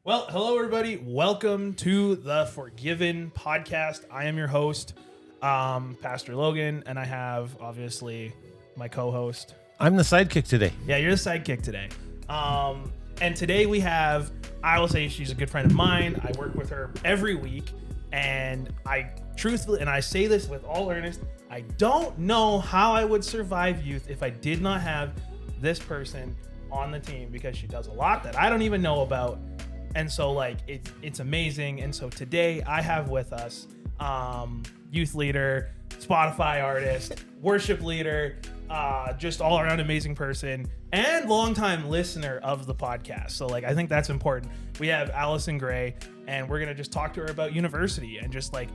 Well, hello everybody. Welcome to the Forgiven podcast. I am your host, Pastor Logan, and I have obviously my co-host. I'm the sidekick today. Yeah, you're the sidekick today. And today we have, I will say she's a good friend of mine. I work with her every week, and I truthfully, and I say this with all earnest, I don't know how I would survive youth if I did not have this person on the team, because she does a lot that I don't even know about. And so like it's amazing. And so today I have with us youth leader, Spotify artist, worship leader, just all around amazing person and longtime listener of the podcast. So like I think that's important. We have Alison Grey, and we're gonna just talk to her about university and just like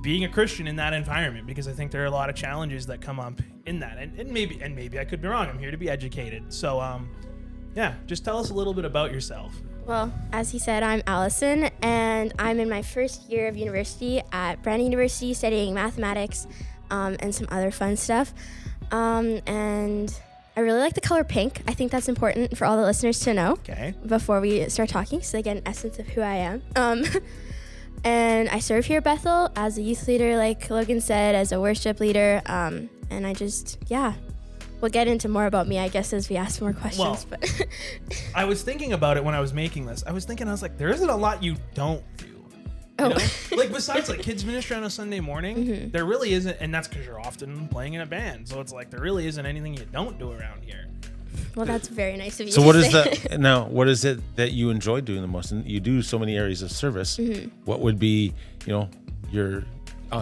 being a Christian in that environment, because I think there are a lot of challenges that come up in that. And maybe I could be wrong. I'm here to be educated. So yeah, just tell us a little bit about yourself. Well, as he said, I'm Alison, and I'm in my first year of university at Brandon University studying mathematics and some other fun stuff. And I really like the color pink. I think that's important for all the listeners to know before we start talking, so they get an essence of who I am. And I serve here at Bethel as a youth leader, like Logan said, as a worship leader. And I just, we'll get into more about me, I guess, as we ask more questions. Well, but I was thinking about it when I was making this. I was like, there isn't a lot you don't do. You know? Like besides like kids ministry on a Sunday morning, there really isn't, and that's because you're often playing in a band. So it's like there really isn't anything you don't do around here. Well, that's very nice of you. So what is that now? What is it that you enjoy doing the most? And you do so many areas of service. What would be, your?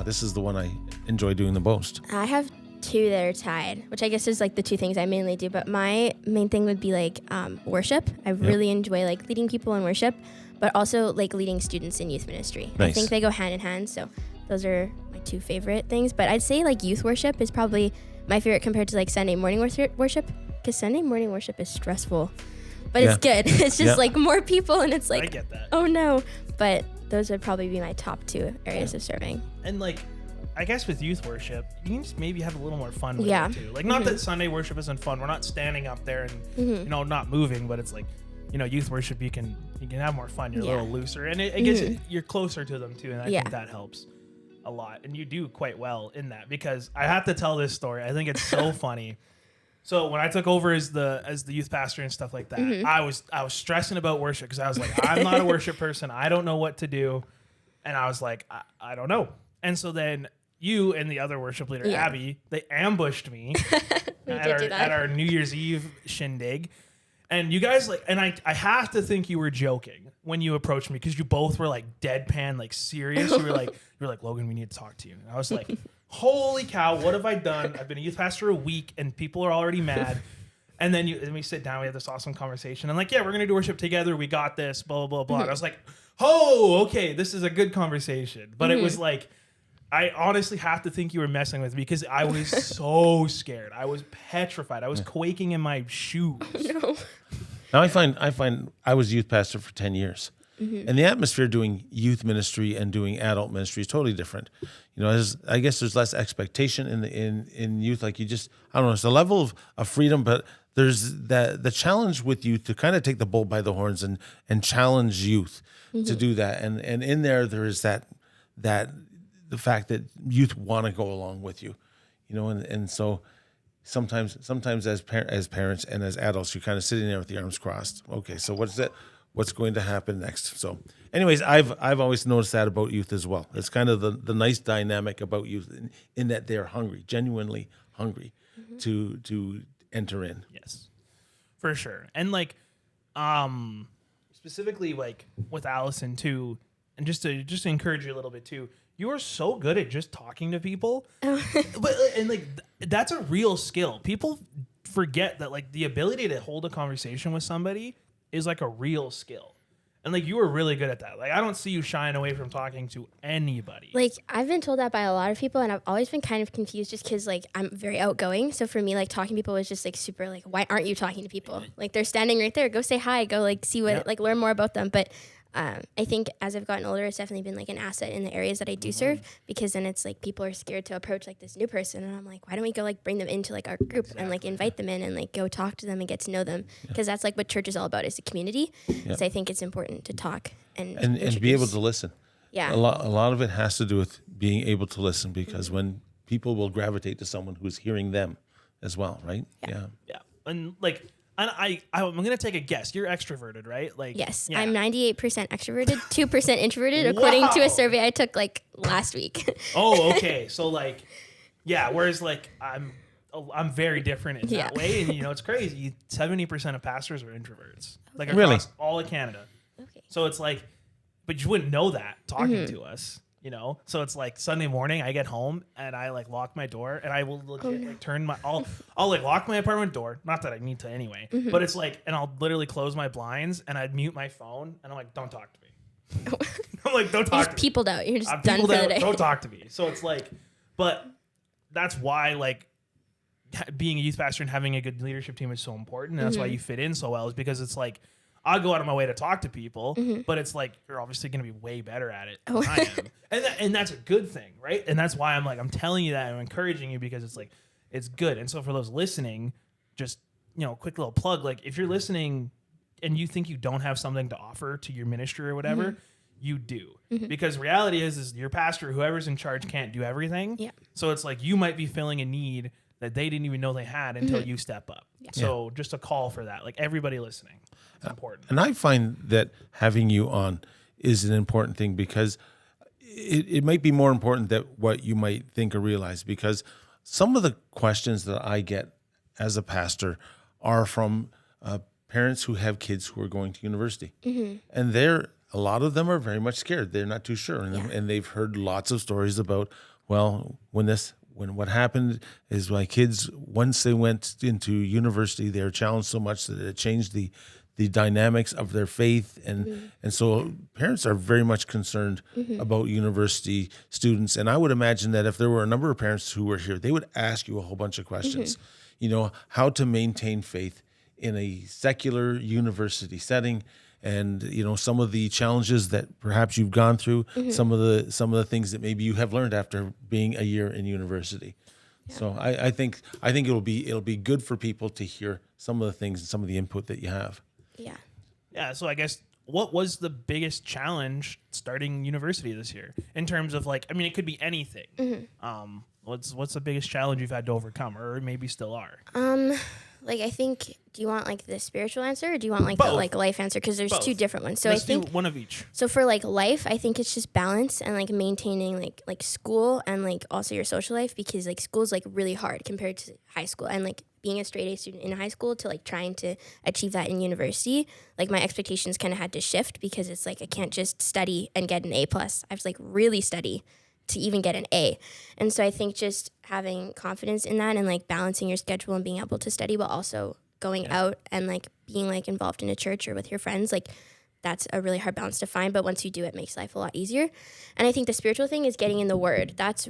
This is the one I enjoy doing the most. I have two that are tied, which I guess is like the two things I mainly do. But my main thing would be like worship. I really enjoy like leading people in worship, but also like leading students in youth ministry. Nice. I think they go hand in hand. So those are my two favorite things. But I'd say like youth worship is probably my favorite compared to like Sunday morning worship, because Sunday morning worship is stressful, but it's good. It's just like more people, and it's like, I get that. Oh no. But those would probably be my top two areas of serving. And like, I guess with youth worship, you can just maybe have a little more fun with it too. Like, not that Sunday worship isn't fun. We're not standing up there and not moving, but it's like, youth worship, you can have more fun. You're a little looser, and I guess you're closer to them too, and I think that helps a lot. And you do quite well in that, because I have to tell this story. I think it's so funny. So when I took over as the youth pastor and stuff like that, I was stressing about worship, because I was like, I'm not a worship person. I don't know what to do, and I was like, I don't know. And so then you and the other worship leader, Abby, they ambushed me at our New Year's Eve shindig. And you guys I have to think you were joking when you approached me, because you both were like deadpan, like serious. You were like, Logan, we need to talk to you. And I was like, holy cow, what have I done? I've been a youth pastor a week and people are already mad. And then we sit down, we have this awesome conversation. And like, we're going to do worship together. We got this, blah, blah, blah. And I was like, oh, okay, this is a good conversation. But it was like, I honestly have to think you were messing with me, because I was so scared. I was petrified. I was quaking in my shoes. No. Now I find I was youth pastor for 10 years. And the atmosphere doing youth ministry and doing adult ministry is totally different. I guess there's less expectation in youth. Like I don't know, it's a level of freedom, but there's the challenge with youth to kind of take the bull by the horns and challenge youth to do that. And in there is that the fact that youth want to go along with you, and so sometimes as parents and as adults, you're kind of sitting there with the arms crossed. Okay, so what's going to happen next? So anyways, I've always noticed that about youth as well. It's kind of the nice dynamic about youth in that they're hungry, genuinely hungry to enter in. Yes, for sure. And like, specifically like with Alison too, and just to encourage you a little bit too, you are so good at just talking to people. That's a real skill. People forget that like the ability to hold a conversation with somebody is like a real skill. And like you were really good at that. Like I don't see you shying away from talking to anybody. Like I've been told that by a lot of people, and I've always been kind of confused just because like I'm very outgoing. So for me, like talking to people was just like super like, why aren't you talking to people? Like they're standing right there. Go say hi. Go like see what like learn more about them. But I think as I've gotten older, it's definitely been like an asset in the areas that I do serve, because then it's like people are scared to approach like this new person, and I'm like, why don't we go like bring them into like our group and like invite them in and like go talk to them and get to know them, because that's like what church is all about, is a community. So I think it's important to talk and be able to listen. Yeah, A lot of it has to do with being able to listen, because when people will gravitate to someone who's hearing them as well, right? Yeah. And like, I'm gonna take a guess. You're extroverted, right? Like, yes, I'm 98% extroverted, 2% introverted, according to a survey I took like last week. Oh, okay. So like, yeah. Whereas like I'm very different in that way, and it's crazy. 70% of pastors are introverts, like across all of Canada. Okay. So it's like, but you wouldn't know that talking to us. So it's like Sunday morning, I get home and I like lock my door, and I will legit like turn I'll like lock my apartment door. Not that I need to anyway, but it's like, and I'll literally close my blinds and I'd mute my phone, and I'm like, don't talk to me. I'm like, don't talk to me. Peopled out. You're just I'm done for the day. Don't talk to me. So it's like, but that's why like being a youth pastor and having a good leadership team is so important. And that's why you fit in so well, is because it's like, I'll go out of my way to talk to people, but it's like, you're obviously going to be way better at it than I am. And that's a good thing, right? And that's why I'm telling you that, I'm encouraging you, because it's like, it's good. And so for those listening, just, quick little plug, like if you're listening and you think you don't have something to offer to your ministry or whatever, you do. Because reality is your pastor, whoever's in charge, can't do everything. Yeah. So it's like, you might be filling a need that they didn't even know they had until you step up. Yeah. So just a call for that, like everybody listening. It's important. And I find that having you on is an important thing, because it might be more important than what you might think or realize, because some of the questions that I get as a pastor are from parents who have kids who are going to university. And a lot of them are very much scared. They're not too sure. And they've heard lots of stories about, well, when what happened is my kids, once they went into university, they were challenged so much that it changed the dynamics of their faith. And so parents are very much concerned about university students. And I would imagine that if there were a number of parents who were here, they would ask you a whole bunch of questions, how to maintain faith in a secular university setting. And, some of the challenges that perhaps you've gone through, some of the things that maybe you have learned after being a year in university. Yeah. So I think it'll be good for people to hear some of the things and some of the input that you have. Yeah. Yeah. So I guess, what was the biggest challenge starting university this year in terms of like, I mean, it could be anything. What's the biggest challenge you've had to overcome, or maybe still are? Like, I think, do you want like the spiritual answer, or do you want like Both. the like life answer? Because there's two different ones. So Let's I think do one of each. So for like life, I think it's just balance and like maintaining like school and like also your social life, because like school is like really hard compared to high school, and like being a straight A student in high school to like trying to achieve that in university, like my expectations kind of had to shift, because it's like I can't just study and get an A+. I have to like really study to even get an A. And so I think just having confidence in that and like balancing your schedule and being able to study while also going out and like being like involved in a church or with your friends, like that's a really hard balance to find. But once you do, it makes life a lot easier. And I think the spiritual thing is getting in the Word. That's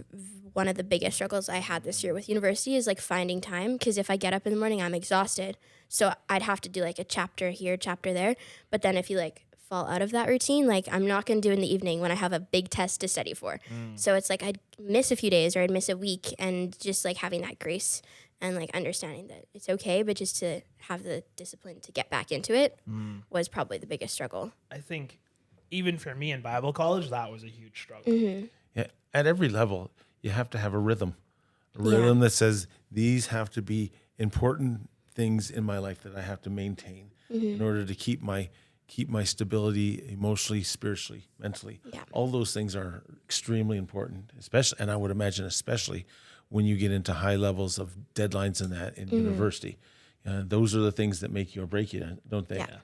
one of the biggest struggles I had this year with university, is like finding time. Because if I get up in the morning, I'm exhausted. So I'd have to do like a chapter here, chapter there. But then if you like fall out of that routine, like I'm not going to do in the evening when I have a big test to study for. So it's like I'd miss a few days or I'd miss a week, and just like having that grace and like understanding that it's okay, but just to have the discipline to get back into it was probably the biggest struggle. I think even for me in Bible college, that was a huge struggle. Yeah, at every level, you have to have a rhythm that says these have to be important things in my life that I have to maintain in order to keep my stability emotionally, spiritually, mentally. Yeah. All those things are extremely important, especially, and I would imagine especially when you get into high levels of deadlines and that in university. Those are the things that make you or break you, don't they? Yeah.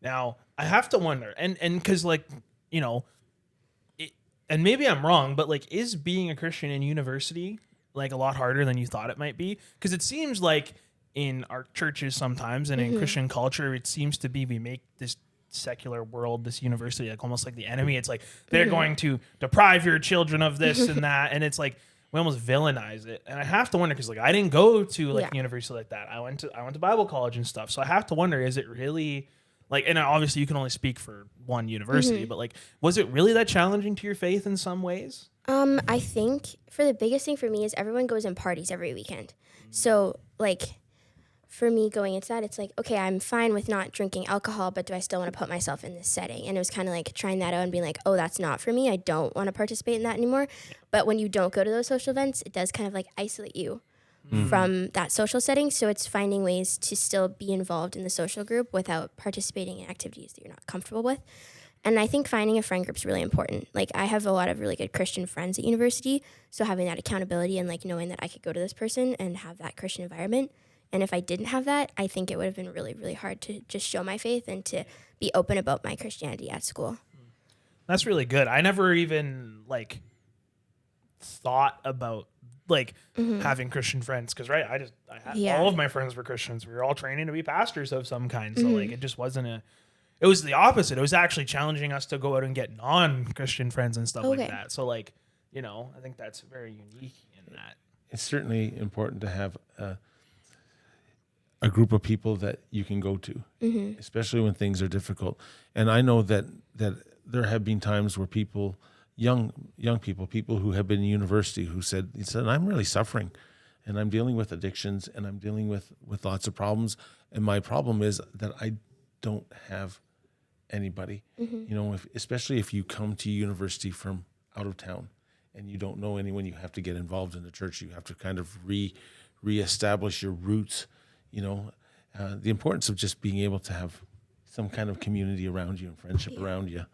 Now, I have to wonder, and because like, and maybe I'm wrong, but like, is being a Christian in university like a lot harder than you thought it might be? Because it seems like in our churches sometimes, and in Christian culture, it seems to be we make this secular world, this university, like almost like the enemy. It's like they're going to deprive your children of this and that, and it's like we almost villainize it. And I have to wonder, because like I didn't go to like university like that. I went to Bible college and stuff, so I have to wonder, is it really Like, and obviously you can only speak for one university, but like, was it really that challenging to your faith in some ways? I think for the biggest thing for me is everyone goes and parties every weekend. So like for me going into that, it's like, okay, I'm fine with not drinking alcohol, but do I still want to put myself in this setting? And it was kind of like trying that out and being like, oh, that's not for me. I don't want to participate in that anymore. But when you don't go to those social events, it does kind of like isolate you from that social setting. So it's finding ways to still be involved in the social group without participating in activities that you're not comfortable with. And I think finding a friend group is really important. Like I have a lot of really good Christian friends at university. So having that accountability and like knowing that I could go to this person and have that Christian environment. And if I didn't have that, I think it would have been really, really hard to just show my faith and to be open about my Christianity at school. That's really good. I never even like thought about like having Christian friends because I had all of my friends were Christians. We were all training to be pastors of some kind. So like it just wasn't it was the opposite. It was actually challenging us to go out and get non-Christian friends and stuff like that. So like, I think that's very unique in that. It's certainly important to have a group of people that you can go to, especially when things are difficult. And I know that there have been times where people, young people who have been in university who said, I'm really suffering and I'm dealing with addictions and I'm dealing with lots of problems. And my problem is that I don't have anybody, especially if you come to university from out of town and you don't know anyone, you have to get involved in the church. You have to kind of reestablish your roots. The importance of just being able to have some kind of community around you and friendship around you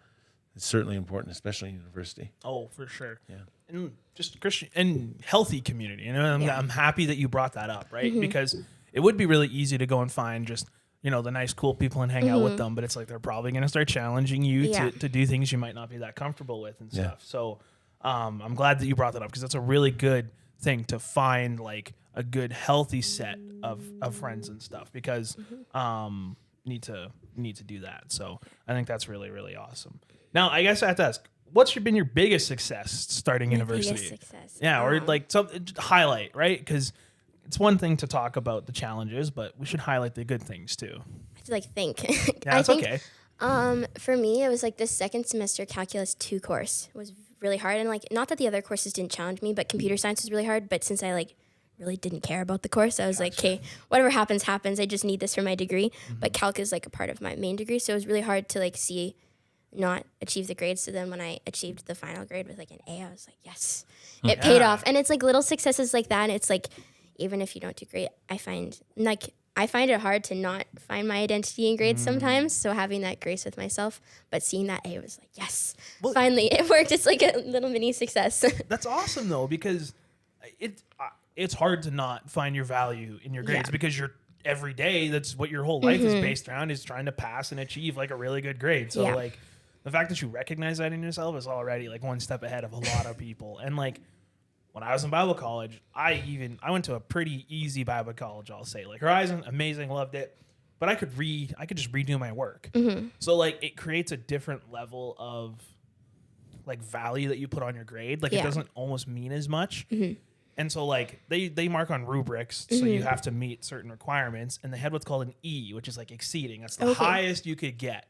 is certainly important, especially in university. Oh, for sure. Yeah. And just Christian and healthy community. I'm happy that you brought that up, right? Because it would be really easy to go and find just, the nice, cool people and hang out with them. But it's like they're probably going to start challenging you to do things you might not be that comfortable with and stuff. So I'm glad that you brought that up because that's a really good thing to find like a good healthy set of friends and stuff because need to do that. So I think that's really, really awesome. Now I guess I have to ask, what's been your biggest success starting university? Biggest success. Yeah, or like some highlight, right? Because it's one thing to talk about the challenges, but we should highlight the good things too. I have to like think. Yeah, it's okay. For me, it was like the second semester Calculus 2 course was really hard. And like, not that the other courses didn't challenge me, but computer science was really hard. But since I like really didn't care about the course, I was like, okay, whatever happens. I just need this for my degree. But calc is like a part of my main degree. So it was really hard to like see not achieve the grades. So then when I achieved the final grade with like an A, I was like, yes, it paid off. And it's like little successes like that. And it's like, even if you don't do great, I find it hard to not find my identity in grades sometimes. So having that grace with myself, but seeing that A was like, yes, finally it worked. It's like a little mini success. That's awesome though, because it's hard to not find your value in your grades because you're every day. That's what your whole life is based around, is trying to pass and achieve like a really good grade. So like the fact that you recognize that in yourself is already like one step ahead of a lot of people. And like, when I was in Bible college, I went to a pretty easy Bible college, I'll say. Like Horizon, amazing, loved it. But I could just redo my work. So like it creates a different level of like value that you put on your grade. Like it doesn't almost mean as much. And so like they mark on rubrics, so you have to meet certain requirements, and they had what's called an E, which is like exceeding. That's the highest you could get.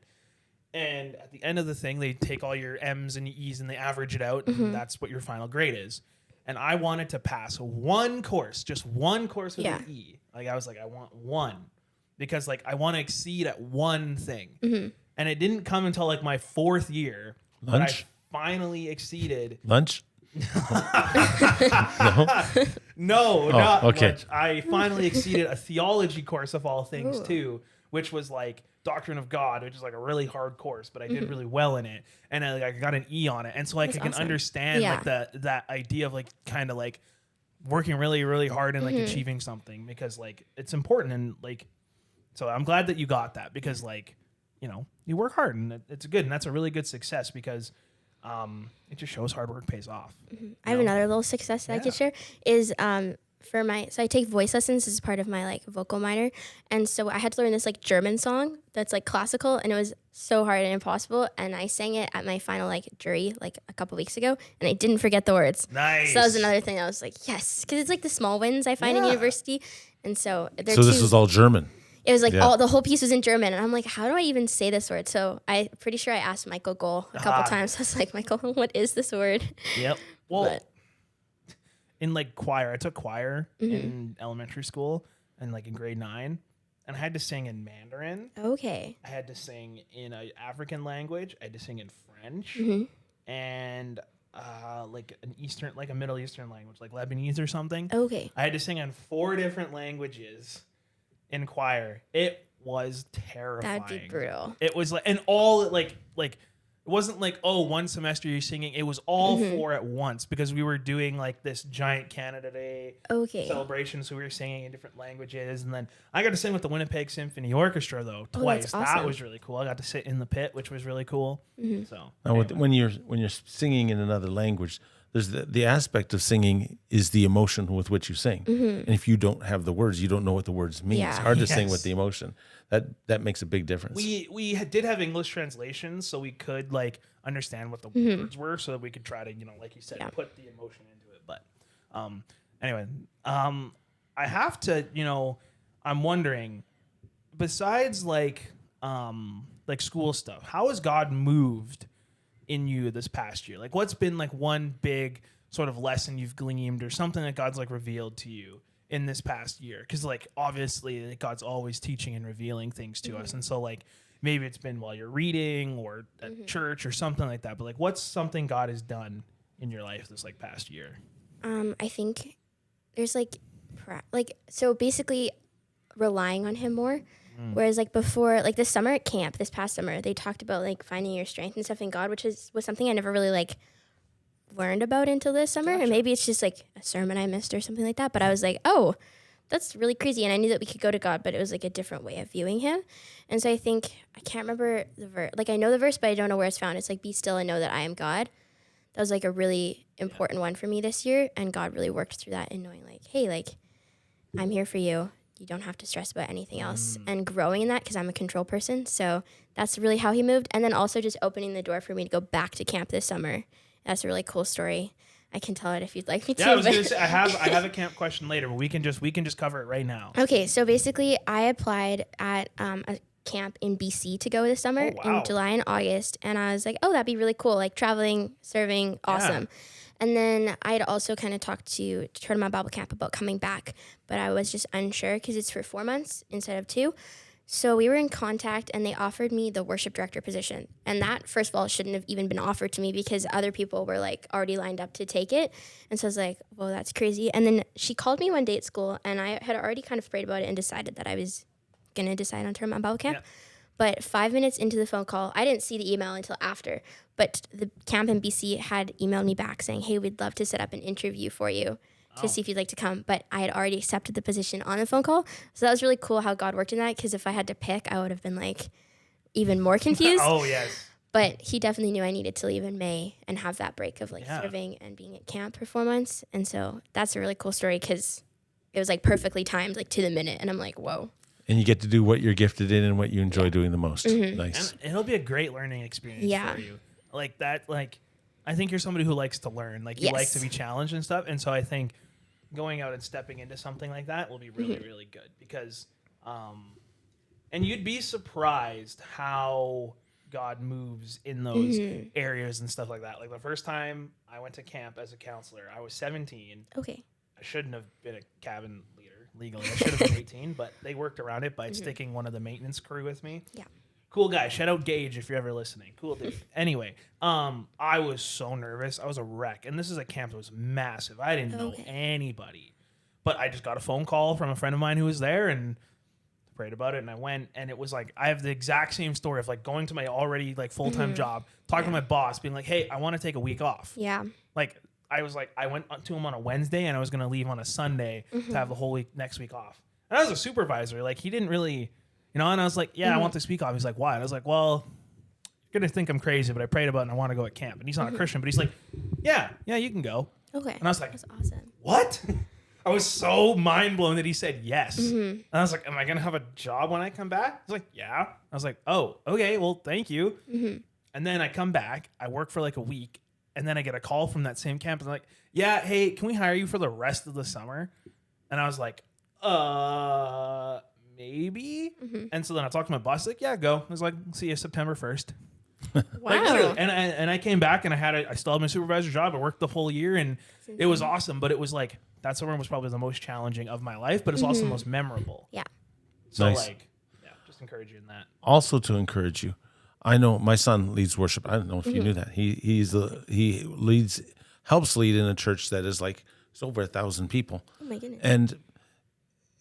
And at the end of the thing, they take all your M's and E's and they average it out, and that's what your final grade is. And I wanted to pass one course with an E. Like I was like, I want one, because like I want to exceed at one thing. And it didn't come until like my fourth year that I finally exceeded. Lunch? No, not much. I finally exceeded a theology course of all things too, which was like Doctrine of God, which is like a really hard course, but I did really well in it, and I got an E on it, and so like I can understand like that idea of like kind of like working really, really hard and like achieving something, because like it's important, and like so I'm glad that you got that, because like you work hard and it's good, and that's a really good success, because it just shows hard work pays off. I have another little success that I could share is so I take voice lessons as part of my like vocal minor, and so I had to learn this like German song that's like classical, and it was so hard and impossible, and I sang it at my final like jury like a couple weeks ago, and I didn't forget the words. Nice. So that was another thing I was like, yes, because it's like the small wins I find in university, and so this was all German. it was like the whole piece was in German. And I'm like, how do I even say this word? So I'm pretty sure I asked Michael Gohl a couple times. I was like, Michael, what is this word? Yep. Well, in like choir, I took choir in elementary school and like in grade 9. And I had to sing in Mandarin. Okay. I had to sing in an African language. I had to sing in French. And like a Middle Eastern language, like Lebanese or something. Okay. I had to sing in 4 different languages in choir. It was terrifying. That'd be brutal. It was like, and all like it wasn't like, oh, one semester you're singing. It was all 4 at once because we were doing like this giant Canada Day celebration. So we were singing in different languages. And then I got to sing with the Winnipeg Symphony Orchestra though twice. That's awesome. That was really cool. I got to sit in the pit, which was really cool. So now, when you're singing in another language, there's the aspect of singing is the emotion with which you sing. And if you don't have the words, you don't know what the words mean. It's hard to sing with the emotion. That makes a big difference. We did have English translations, so we could like understand what the words were, so that we could try to, like you said, put the emotion into it. But anyway, I have to, I'm wondering, besides like school stuff, how has God moved in you this past year? Like, what's been like one big sort of lesson you've gleaned or something that God's like revealed to you in this past year? Because like obviously God's always teaching and revealing things to us, and so like maybe it's been while you're reading or at church or something like that, but like what's something God has done in your life this like past year? I think there's so basically relying on him more. Whereas like before, like this summer at camp, this past summer, they talked about like finding your strength and stuff in God, which was something I never really like learned about until this summer. Gotcha. And maybe it's just like a sermon I missed or something like that. But I was like, oh, that's really crazy. And I knew that we could go to God, but it was like a different way of viewing him. And so I can't remember the verse. Like I know the verse, but I don't know where it's found. It's like, be still and know that I am God. That was like a really important one for me this year. And God really worked through that in knowing like, hey, like I'm here for you. You don't have to stress about anything else, and growing in that because I'm a control person. So that's really how he moved. And then also just opening the door for me to go back to camp this summer. That's a really cool story. I can tell it if you'd like me to. Yeah, I was gonna say I have a camp question later, but we can just cover it right now. Okay, so basically I applied at a camp in BC to go this summer in July and August, and I was like, oh, that'd be really cool, like traveling, serving, awesome. Yeah. And then I had also kind of talked to Tournament Bible Camp about coming back, but I was just unsure because it's for 4 months instead of 2. So we were in contact, and they offered me the worship director position. And that, first of all, shouldn't have even been offered to me because other people were like already lined up to take it. And so I was like, well, that's crazy. And then she called me one day at school, and I had already kind of prayed about it and decided that I was going to decide on Tournament Bible Camp. Yeah. But 5 minutes into the phone call, I didn't see the email until after, but the camp in BC had emailed me back saying, hey, we'd love to set up an interview for you to see if you'd like to come. But I had already accepted the position on the phone call. So that was really cool how God worked in that, because if I had to pick, I would have been like even more confused. Oh, yes. But he definitely knew I needed to leave in May and have that break of like serving and being at camp for 4 months. And so that's a really cool story because it was like perfectly timed, like to the minute. And I'm like, whoa. And you get to do what you're gifted in and what you enjoy doing the most. Nice. And it'll be a great learning experience for you. Like that, like, I think you're somebody who likes to learn. Like, you like to be challenged and stuff. And so I think going out and stepping into something like that will be really, really good. Because, and you'd be surprised how God moves in those areas and stuff like that. Like, the first time I went to camp as a counselor, I was 17. Okay. I shouldn't have been a cabin leader legally. I should have been 18, but they worked around it by sticking one of the maintenance crew with me. Yeah. Cool guy. Shout out Gage if you're ever listening. Cool dude. Anyway, I was so nervous. I was a wreck. And this is a camp that was massive. I didn't know anybody. But I just got a phone call from a friend of mine who was there and prayed about it. And I went, and it was like, I have the exact same story of like going to my already like full-time job, talking to my boss, being like, hey, I want to take a week off. Yeah. Like, I was like, I went to him on a Wednesday and I was going to leave on a Sunday to have the whole week next week off. And I was a supervisor. Like, he didn't really, and I was like, yeah, I want this week off. He's like, why? And I was like, well, you're going to think I'm crazy, but I prayed about it and I want to go at camp. And he's not a Christian, but he's like, yeah, you can go. Okay. And I was like, that's awesome. What? I was so mind blown that he said yes. And I was like, am I going to have a job when I come back? He's like, yeah. I was like, oh, okay, well, thank you. And then I come back, I work for like a week. And then I get a call from that same camp. And like, yeah, hey, can we hire you for the rest of the summer? And I was like, maybe. And so then I talked to my boss, like, yeah, go. I was like, see you September 1st. Wow. Like, literally. And I came back and I still had my supervisor job. I worked the whole year and it was awesome. But it was like, that summer was probably the most challenging of my life, but it's also the most memorable. Yeah. So Nice. like, yeah, just encourage you in that. Also to encourage you, I know my son leads worship. I don't know if you knew that. He helps lead in a church that is like, it's over 1,000 people. Oh my goodness.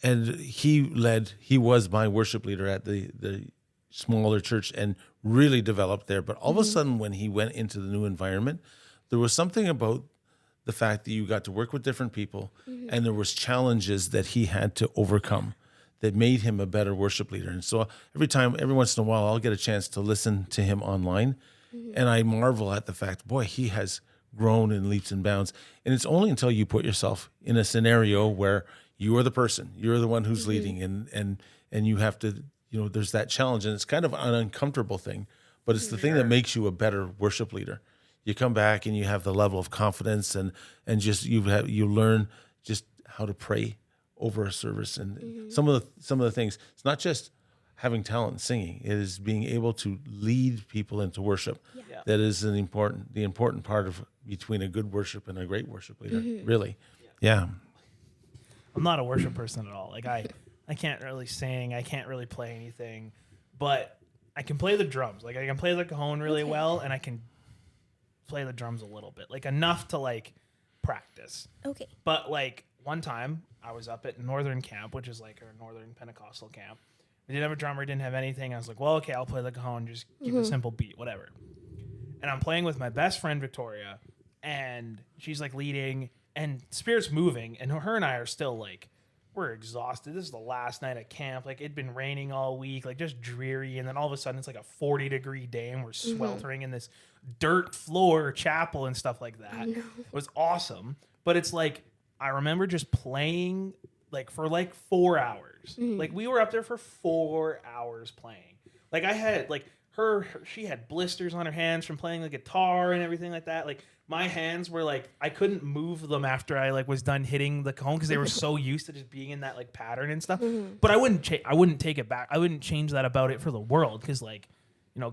And he was my worship leader at the smaller church and really developed there. But all of a sudden, when he went into the new environment, there was something about the fact that you got to work with different people and there was challenges that he had to overcome that made him a better worship leader. And so every once in a while, I'll get a chance to listen to him online and I marvel at the fact, boy, he has grown in leaps and bounds. And it's only until you put yourself in a scenario where you are the person, you're the one who's leading and you have to, there's that challenge and it's kind of an uncomfortable thing, but it's the thing that makes you a better worship leader. You come back and you have the level of confidence and just you learn just how to pray over a service and some of the things. It's not just having talent in singing; it is being able to lead people into worship. Yeah. That is the important part of between a good worship and a great worship leader. Really, yeah. I'm not a worship person at all. Like I can't really sing. I can't really play anything, but I can play the drums. Like I can play the cajon really well, and I can play the drums a little bit, like enough to like practice. Okay. But like one time I was up at Northern Camp, which is like our Northern Pentecostal camp. We didn't have a drummer, didn't have anything. I was like, well, okay, I'll play the cajon, just give a simple beat, whatever. And I'm playing with my best friend, Victoria, and she's like leading and Spirit's moving. And her and I are still like, we're exhausted. This is the last night at camp. Like it'd been raining all week, like just dreary. And then all of a sudden it's like a 40-degree day and we're sweltering in this dirt floor chapel and stuff like that. It was awesome. But it's like, I remember just playing like for like 4 hours. Like we were up there for 4 hours playing. Like I had like she had blisters on her hands from playing the guitar and everything like that. Like my hands were like, I couldn't move them after I like was done hitting the cajon because they were so used to just being in that like pattern and stuff. But I wouldn't take it back. I wouldn't change that about it for the world because like,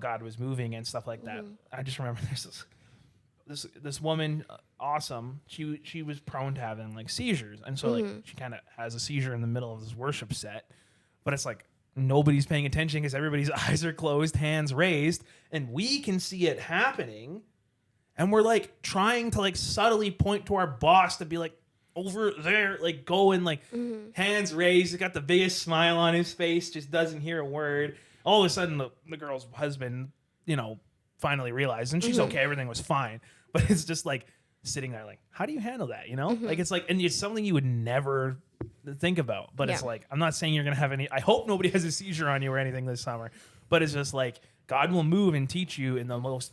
God was moving and stuff like that. I just remember there's this woman, awesome. She was prone to having like seizures, and so like she kind of has a seizure in the middle of this worship set, but it's like nobody's paying attention because everybody's eyes are closed, hands raised, and we can see it happening, and we're like trying to like subtly point to our boss to be like over there, like going like hands raised. He's got the biggest smile on his face, just doesn't hear a word. All of a sudden, the girl's husband, finally realized, and she's okay, everything was fine. But it's just like sitting there like, how do you handle that? Like it's like, and it's something you would never think about. But it's like, I'm not saying you're going to have any, I hope nobody has a seizure on you or anything this summer. But it's just like, God will move and teach you in the most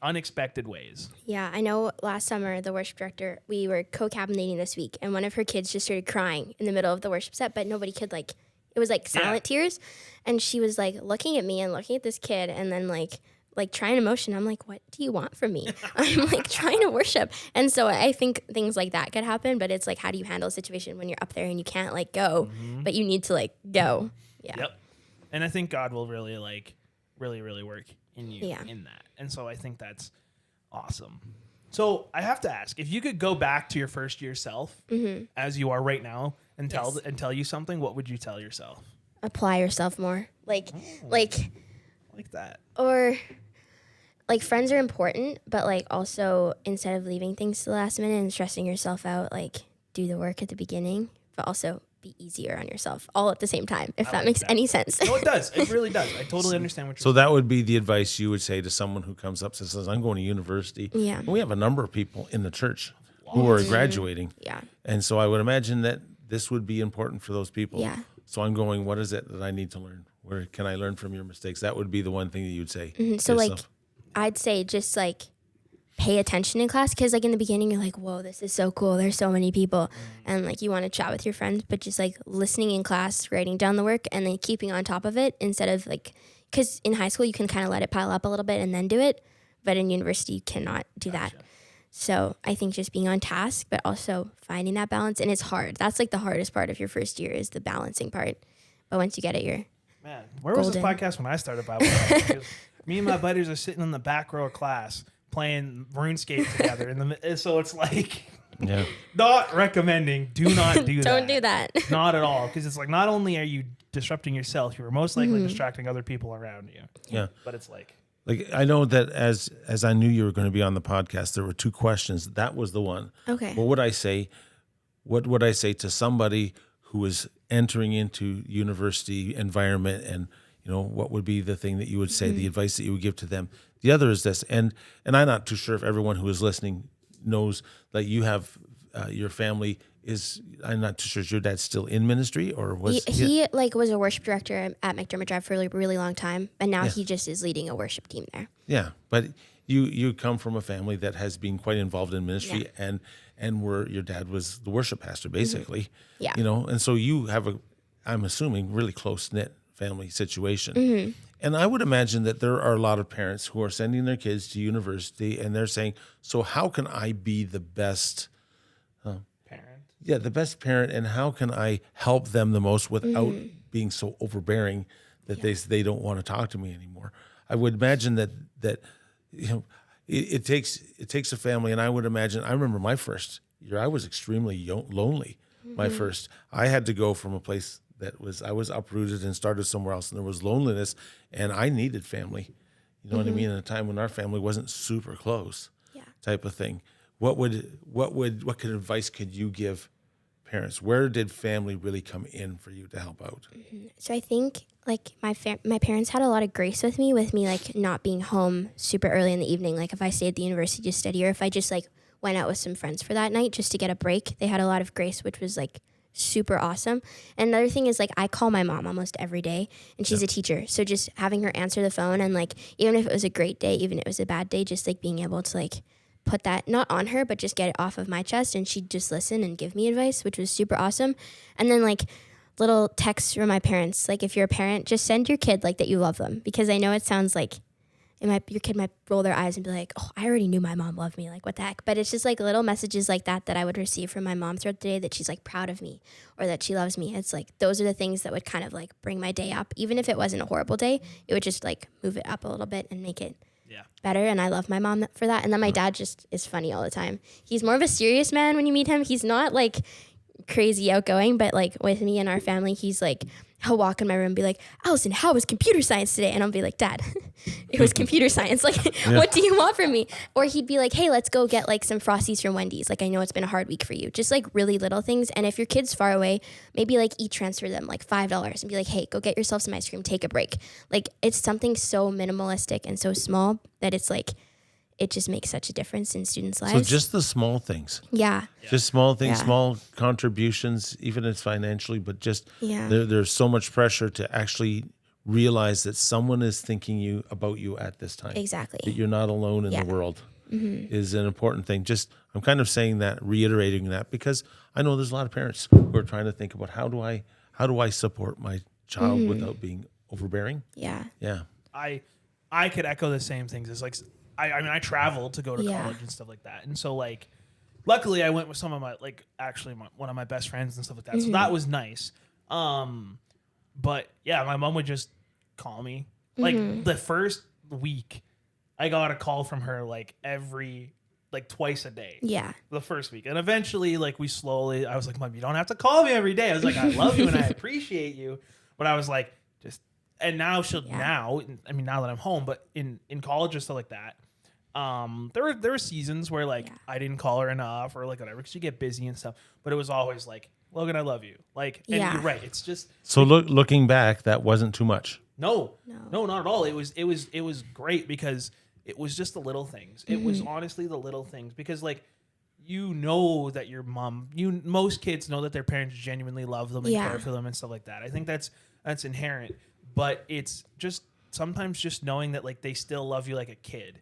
unexpected ways. Yeah, I know last summer, the worship director, we were co-cabineting this week, and one of her kids just started crying in the middle of the worship set, but nobody could like, it was like silent tears. And she was like looking at me and looking at this kid and then like trying to motion. I'm like, what do you want from me? I'm like trying to worship. And so I think things like that could happen, but it's like, how do you handle a situation when you're up there and you can't like go, but you need to like go. Yeah. Yep. And I think God will really like, really work in you in that. And so I think that's awesome. So I have to ask, if you could go back to your first year self as you are right now and tell you something, what would you tell yourself? Apply yourself more. Like that. Or like friends are important, but like also instead of leaving things to the last minute and stressing yourself out, like do the work at the beginning, but also be easier on yourself all at the same time, if that makes any sense. No, it does. It really does. I totally understand what you're saying. So that would be the advice you would say to someone who comes up and says, I'm going to university. Yeah. And we have a number of people in the church who are graduating. Yeah. And so I would imagine that this would be important for those people. Yeah. So I'm going, what is it that I need to learn? Where can I learn from your mistakes? That would be the one thing that you'd say. So like, I'd say just like pay attention in class, because like in the beginning you're like, whoa, this is so cool, there's so many people, and like you want to chat with your friends, but just like listening in class, writing down the work, and then keeping on top of it instead of like, because in high school you can kind of let it pile up a little bit and then do it, but in university you cannot do that. So I think just being on task, but also finding that balance, and it's hard. That's like the hardest part of your first year is the balancing part. But once you get it, you're Man, where was this podcast when I started Bible college? Me and my buddies are sitting in the back row of class playing RuneScape together. So it's like, not recommending. Do not do that. Don't do that. Not at all. Because it's like, not only are you disrupting yourself, you are most likely distracting other people around you. Yeah. But it's like I know that as I knew you were going to be on the podcast, there were 2 questions. That was the one. Okay. What would I say? What would I say to somebody who is entering into university environment, and what would be the thing that you would say, the advice that you would give to them? The other is this, and I'm not too sure if everyone who is listening knows that you have your family is. I'm not too sure. Is your dad still in ministry, or was he was a worship director at McDermott Drive for a really long time, and now he just is leading a worship team there. Yeah, but you come from a family that has been quite involved in ministry, and where your dad was the worship pastor, basically. Yeah. And so you have I'm assuming, really close-knit family situation. And I would imagine that there are a lot of parents who are sending their kids to university, and they're saying, so how can I be the best parent? Yeah, the best parent, and how can I help them the most without being so overbearing that they don't want to talk to me anymore? I would imagine that it takes a family, and I would imagine, I remember my first year, I was extremely lonely. My first, I had to go from a place I was uprooted and started somewhere else, and there was loneliness, and I needed family. You know what I mean? In a time when our family wasn't super close, type of thing. What kind of advice could you give parents? Where did family really come in for you to help out? So I think my parents had a lot of grace with me not being home super early in the evening. Like if I stayed at the university to study, or if I just went out with some friends for that night just to get a break, they had a lot of grace, which was super awesome. And another thing is I call my mom almost every day, and she's a teacher. So just having her answer the phone, and even if it was a great day, even if it was a bad day, just being able to put that not on her, but just get it off of my chest, and she'd just listen and give me advice, which was super awesome. And then little texts from my parents, if you're a parent, just send your kid that you love them, because I know it sounds your kid might roll their eyes and be like, oh, I already knew my mom loved me. What the heck? But it's just little messages like that I would receive from my mom throughout the day, that she's proud of me, or that she loves me. It's those are the things that would kind of bring my day up. Even if it wasn't a horrible day, it would just move it up a little bit and make it better. And I love my mom for that. And then my dad just is funny all the time. He's more of a serious man when you meet him. He's not crazy outgoing, but with me and our family, he's he'll walk in my room and be like, Alison, how was computer science today? And I'll be like, Dad, it was computer science. What do you want from me? Or he'd be like, hey, let's go get some Frosties from Wendy's. I know it's been a hard week for you. Just really little things. And if your kid's far away, maybe e-transfer them $5 and be like, hey, go get yourself some ice cream, take a break. It's something so minimalistic and so small that it's it just makes such a difference in students' lives. So just the small things. Yeah. Just small things, small contributions, even if it's financially, but just there's so much pressure to actually realize that someone is thinking about you at this time. Exactly. That you're not alone in the world is an important thing. Just, I'm kind of saying that, reiterating that, because I know there's a lot of parents who are trying to think about how do I support my child without being overbearing? Yeah. Yeah. I could echo the same things. It's I traveled to go to college and stuff like that. And so luckily I went with some of my one of my best friends and stuff like that. So that was nice. But yeah, my mom would just call me. The first week I got a call from her every twice a day. Yeah. The first week. And eventually I was like, Mom, you don't have to call me every day. I was like, I love you and I appreciate you. But I was and now now that I'm home, but in college or stuff like that, there were seasons where I didn't call her enough or whatever, because you get busy and stuff. But it was always Logan, I love you. And you're right. It's just so looking back, that wasn't too much. No, not at all. It was great, because it was just the little things. It was honestly the little things, because that your mom, most kids know that their parents genuinely love them and care for them and stuff like that. I think that's inherent, but it's just sometimes just knowing that they still love you like a kid,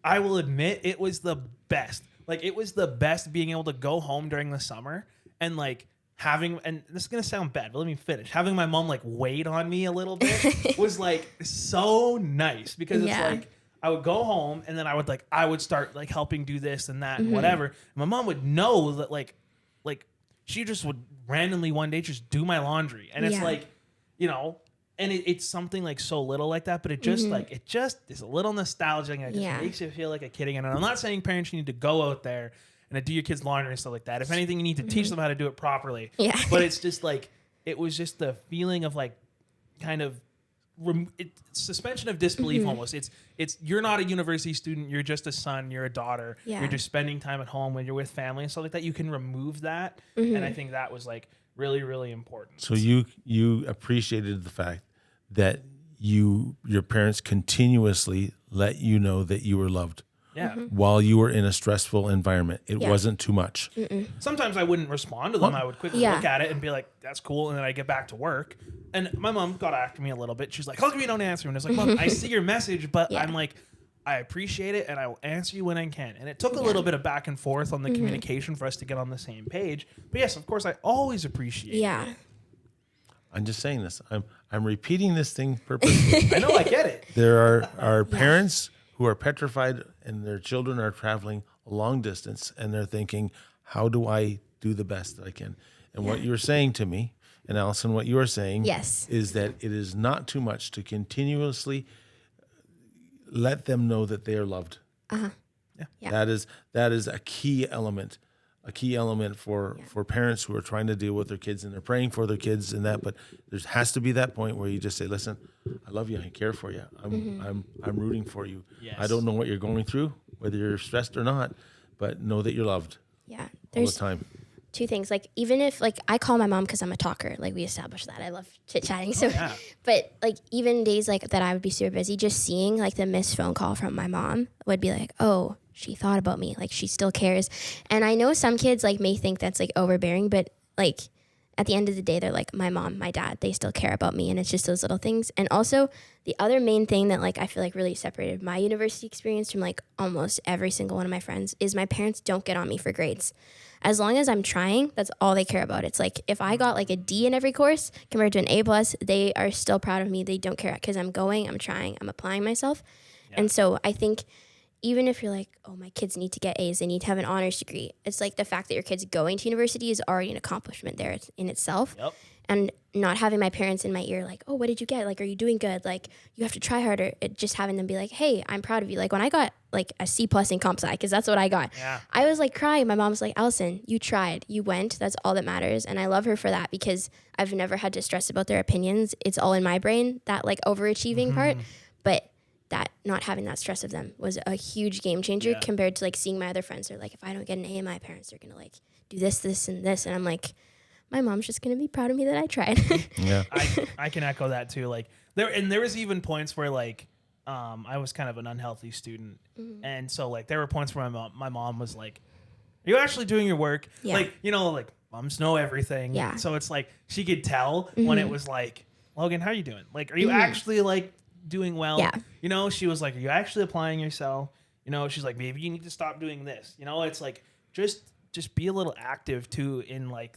I will admit it was the best. It was the best being able to go home during the summer and having, and this is going to sound bad, but let me finish. Having my mom wait on me a little bit was so nice, because it's I would go home and then I would start helping do this and that and whatever. And my mom would know that she just would randomly one day just do my laundry. And it's like, you know, and it's something like so little like that, but it just like, it just is a little nostalgic and it just makes you feel like a kid again. And I'm not saying parents, you need to go out there and do your kids' laundry and stuff like that. If anything, you need to teach them how to do it properly. Yeah. But it's just like, it was just the feeling of like kind of suspension of disbelief almost. It's you're not a university student, you're just a son, you're a daughter, you're just spending time at home when you're with family and stuff like that. You can remove that. And I think that was like really, really important. So you appreciated the fact that your parents continuously let you know that you were loved. Yeah. While you were in a stressful environment. It wasn't too much. Sometimes I wouldn't respond to them. I would quickly look at it and be like, that's cool. And then I get back to work. And my mom got after me a little bit. She's like, how come you don't answer? And I was like, Mom, I see your message, but I'm like, I appreciate it and I will answer you when I can. And it took a little bit of back and forth on the communication for us to get on the same page. But yes, of course, I always appreciate it. I'm just saying this. I'm repeating this thing purposely. I know, I get it. There are parents who are petrified and their children are traveling a long distance and they're thinking, how do I do the best that I can? And what you're saying to me, and Alison, what you are saying is that it is not too much to continuously let them know that they are loved. That is a key element. A key element for parents who are trying to deal with their kids and they're praying for their kids and that, but there has to be that point where you just say, listen, I love you, I care for you, I'm rooting for you. Yes. I don't know what you're going through, whether you're stressed or not, but know that you're loved. Yeah, all the time. Two things, like even if like I call my mom because I'm a talker, like we established that I love chit chatting. So, but like even days like that I would be super busy, just seeing like the missed phone call from my mom would be like, oh, she thought about me, like she still cares. And I know some kids like may think that's like overbearing, but like at the end of the day, they're like my mom, my dad, they still care about me. And it's just those little things. And also the other main thing that like I feel like really separated my university experience from like almost every single one of my friends is my parents don't get on me for grades. As long as I'm trying, that's all they care about. It's like if I got like a D in every course compared to an A+, they are still proud of me. They don't care because I'm going, I'm trying, I'm applying myself. And so I think even if you're like, oh, my kids need to get A's, they need to have an honors degree, it's like the fact that your kid's going to university is already an accomplishment there in itself. And not having my parents in my ear like, oh, what did you get? Like, are you doing good? Like, you have to try harder. Just having them be like, hey, I'm proud of you. Like when I got like a C+ in comp sci, because that's what I got. I was like crying. My mom was like, Alison, you tried, you went. That's all that matters. And I love her for that because I've never had to stress about their opinions. It's all in my brain, that like overachieving part. But that not having that stress of them was a huge game changer compared to like seeing my other friends. They're like, if I don't get an A, my parents are going to like do this, this, and this. And I'm like, my mom's just going to be proud of me that I tried. I can echo that too. Like there was even points where like, I was kind of an unhealthy student. And so like, there were points where my mom was like, are you actually doing your work? Like, you know, like moms know everything. So it's like, she could tell when it was like, Logan, how are you doing? Like, are you actually like doing well? You know, she was like, are you actually applying yourself? You know, she's like, maybe you need to stop doing this. You know, it's like, just be a little active too in like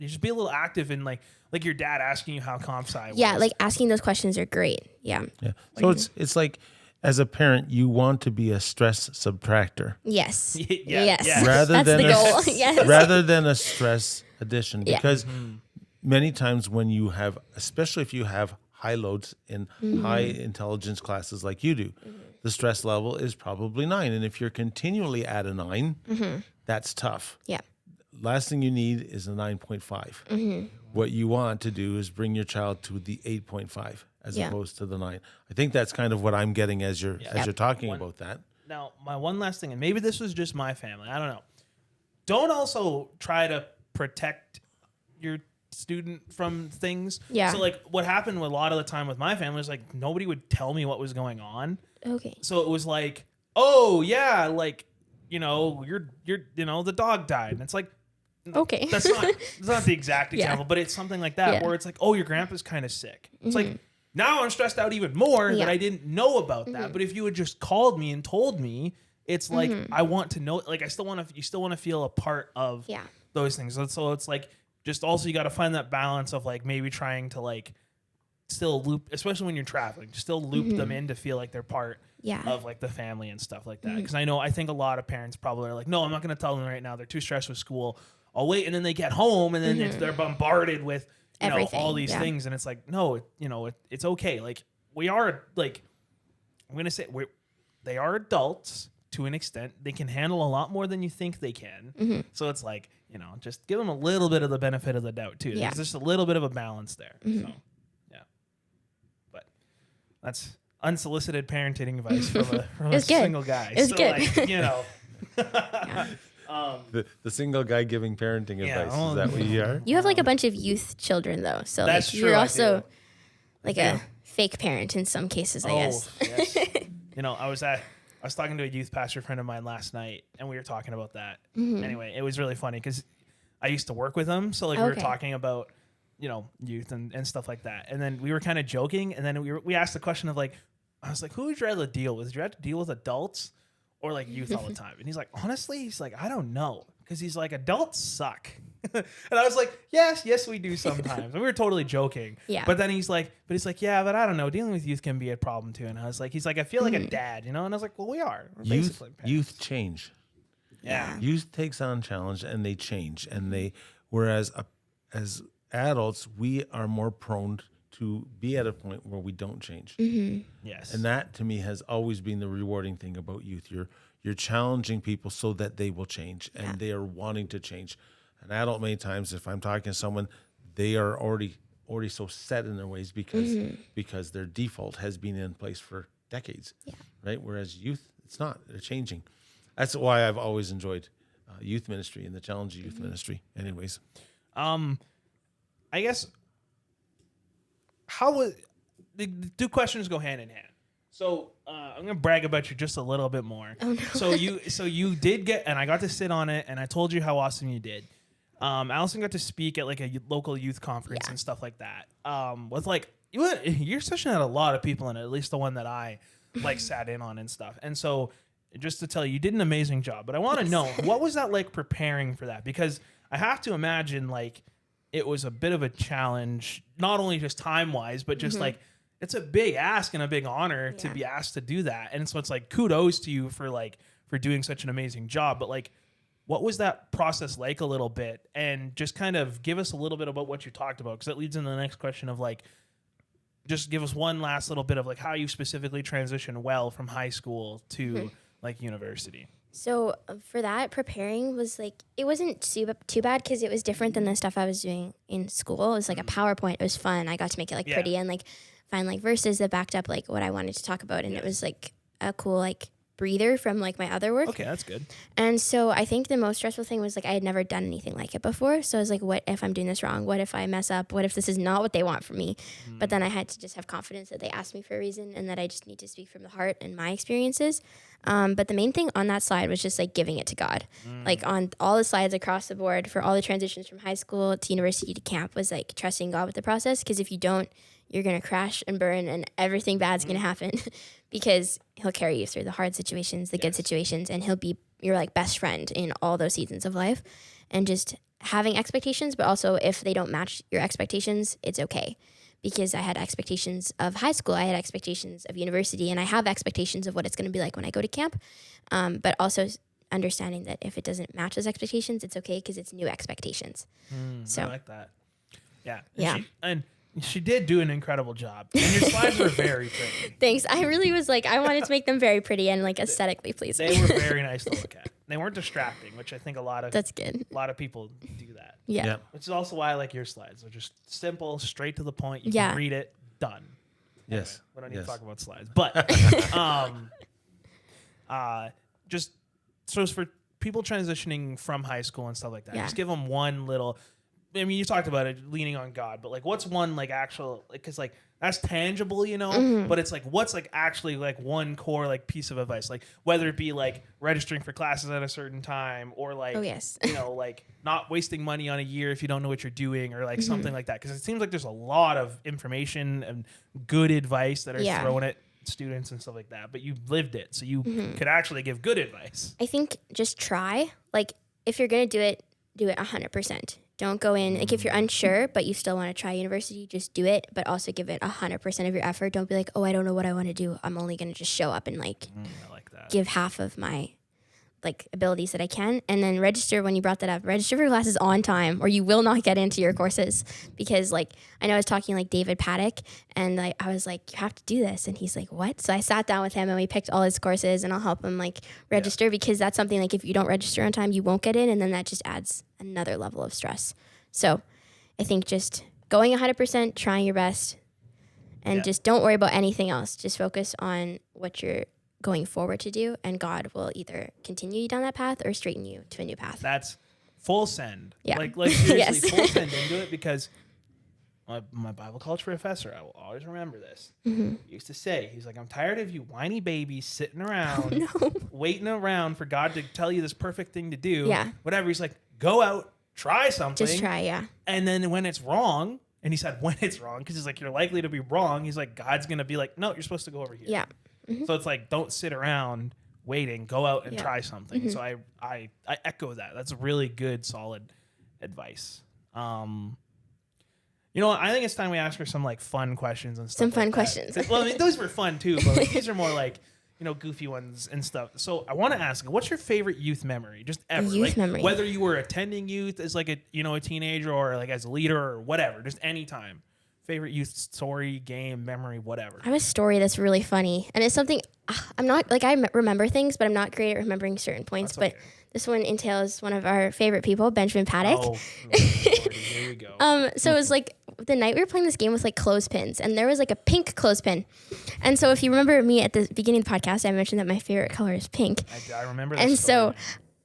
you just be a little active in like your dad asking you how comp sci was. Like asking those questions are great. So it's like as a parent, you want to be a stress subtractor. Yes. Rather than the goal. Rather than a stress addition, because many times when you have, especially if you have high loads in high intelligence classes like you do, the stress level is probably 9. And if you're continually at a 9, that's tough. Last thing you need is a 9.5. What you want to do is bring your child to the 8.5 as opposed to the 9. I think that's kind of what I'm getting as you're talking about that. Now, my one last thing, and maybe this was just my family, I don't know. Don't also try to protect your student from things. So like what happened a lot of the time with my family was like nobody would tell me what was going on. So it was like, oh yeah, like, you know, you're you know, the dog died. And it's like, that's not the exact example, but it's something like that where it's like, oh, your grandpa's kind of sick. It's like, now I'm stressed out even more that I didn't know about that. But if you had just called me and told me, it's like, I want to know, like, you still want to feel a part of those things. So it's like, just also you got to find that balance of like maybe trying to like still loop, especially when you're traveling, just still loop them in to feel like they're part of like the family and stuff like that. Because I think a lot of parents probably are like, no, I'm not going to tell them right now. They're too stressed with school. I'll wait. And then they get home and then they're bombarded with, you know, all these things. And it's like, no, it's okay. Like we are like, I'm going to say they are adults to an extent. They can handle a lot more than you think they can. So it's like, you know, just give them a little bit of the benefit of the doubt too. There's just a little bit of a balance there. So. That's unsolicited parenting advice from a single guy. It's good. Like, you know. The single guy giving parenting advice. Is that what you are? You have like a bunch of youth children though. So that's like, true. You're also like a fake parent in some cases, I guess. Yes. You know, I was talking to a youth pastor friend of mine last night and we were talking about that. Anyway, it was really funny because I used to work with him. So like we were talking about, you know, youth and stuff like that. And then we were kind of joking. And then we asked the question of like, I was like, who would you rather deal with? Would you have to deal with adults or like youth all the time? And he's like, honestly, I don't know. Cause he's like, adults suck. And I was like, yes, we do sometimes. And we were totally joking. Yeah. But then he's like, yeah, but I don't know. Dealing with youth can be a problem too. And I was like, he's like, I feel like a dad, you know? And I was like, well, we are. Youth change. Yeah. Youth takes on challenge and they change. And whereas as adults, we are more prone to be at a point where we don't change. Yes. And that to me has always been the rewarding thing about youth. You're challenging people so that they will change and they are wanting to change. An adult, many times, if I'm talking to someone, they are already so set in their ways because their default has been in place for decades. Yeah. Right? Whereas youth, it's not. They're changing. That's why I've always enjoyed youth ministry and the challenge of youth ministry. Anyways. I guess how was the two questions go hand in hand. So I'm gonna brag about you just a little bit more. Oh, no. So you did get, and I got to sit on it, and I told you how awesome you did. Alison got to speak at like a local youth conference and stuff like that. With like your session had a lot of people in it, at least the one that I like sat in on and stuff. And so just to tell you did an amazing job. But I want to know, what was that like preparing for that? Because I have to imagine like it was a bit of a challenge, not only just time-wise, but just like it's a big ask and a big honor to be asked to do that. And so it's like kudos to you for doing such an amazing job. But like, what was that process like a little bit? And just kind of give us a little bit about what you talked about, because that leads into the next question of like, just give us one last little bit of like how you specifically transitioned well from high school to like university. So for that, preparing was like, it wasn't too bad because it was different than the stuff I was doing in school. It was like a PowerPoint. It was fun. I got to make it like pretty and like find like verses that backed up like what I wanted to talk about. And it was like a cool like breather from like my other work. Okay, that's good. And so I think the most stressful thing was like I had never done anything like it before. So I was like, what if I'm doing this wrong? What if I mess up? What if this is not what they want from me? But then I had to just have confidence that they asked me for a reason and that I just need to speak from the heart and my experiences. But the main thing on that slide was just like giving it to God. Like on all the slides across the board for all the transitions from high school to university to camp was like trusting God with the process. Because if you don't, you're going to crash and burn and everything bad's going to happen because he'll carry you through the hard situations, the good situations, and he'll be your like best friend in all those seasons of life. And just having expectations, but also if they don't match your expectations, it's okay. Because I had expectations of high school, I had expectations of university, and I have expectations of what it's going to be like when I go to camp. But also understanding that if it doesn't match those expectations, it's okay because it's new expectations. So I like that. Yeah. She did do an incredible job. And your slides were very pretty. Thanks. I really was like, I wanted to make them very pretty and like aesthetically pleasing. They were very nice to look at. They weren't distracting, which I think that's good. A lot of people do that. Yeah. Which is also why I like your slides. They're just simple, straight to the point. You can read it, done. Yes. Anyway, we don't need to talk about slides. But just so for people transitioning from high school and stuff like that, just give them one little. I mean, you talked about it, leaning on God, but like, what's one like actual, like, cause like that's tangible, you know, but it's like, what's like actually like one core like piece of advice, like whether it be like registering for classes at a certain time or like, you know, like not wasting money on a year if you don't know what you're doing or like something like that. Cause it seems like there's a lot of information and good advice that are thrown at students and stuff like that, but you lived it. So you could actually give good advice. I think just try, like if you're going to do it 100%. Don't go in, like if you're unsure, but you still want to try university, just do it, but also give it 100% of your effort. Don't be like, oh, I don't know what I want to do. I'm only going to just show up and I like that. give half of my like abilities that I can. And then register, when you brought that up, register for classes on time or you will not get into your courses. Because like, I know I was talking like David Paddock and I was like, you have to do this. And he's like, what? So I sat down with him and we picked all his courses and I'll help him like register because that's something like if you don't register on time, you won't get in. And then that just adds another level of stress. So I think just going 100%, trying your best and just don't worry about anything else. Just focus on what you're going forward to do, and God will either continue you down that path or straighten you to a new path. That's full send. Yeah. Like seriously, full send into it because my Bible college professor, I will always remember this. He used to say, he's like, I'm tired of you whiny babies sitting around, waiting around for God to tell you this perfect thing to do. Yeah. Whatever. He's like, go out, try something. Just try, yeah. And then when it's wrong, and he said when it's wrong, because he's like, you're likely to be wrong. He's like, God's going to be like, no, you're supposed to go over here. Yeah. So it's like, don't sit around waiting, go out and try something. So I echo that. That's really good, solid advice. You know what? I think it's time we ask her some like fun questions and stuff. Some fun like questions. Well, I mean, those were fun too, but like, these are more like, you know, goofy ones and stuff. So I want to ask, what's your favorite youth memory? Just ever. Youth memory. Whether you were attending youth as like a teenager or like as a leader or whatever, just any time. Favorite youth story, game, memory, whatever. I have a story that's really funny, and it's something I'm not like I remember things, but I'm not great at remembering certain points. That's but this one entails one of our favorite people, Benjamin Paddock. Oh, Lordy, here we go. So it was like the night we were playing this game with like clothespins, and there was like a pink clothespin. And so if you remember me at the beginning of the podcast, I mentioned that my favorite color is pink. I remember that. And story.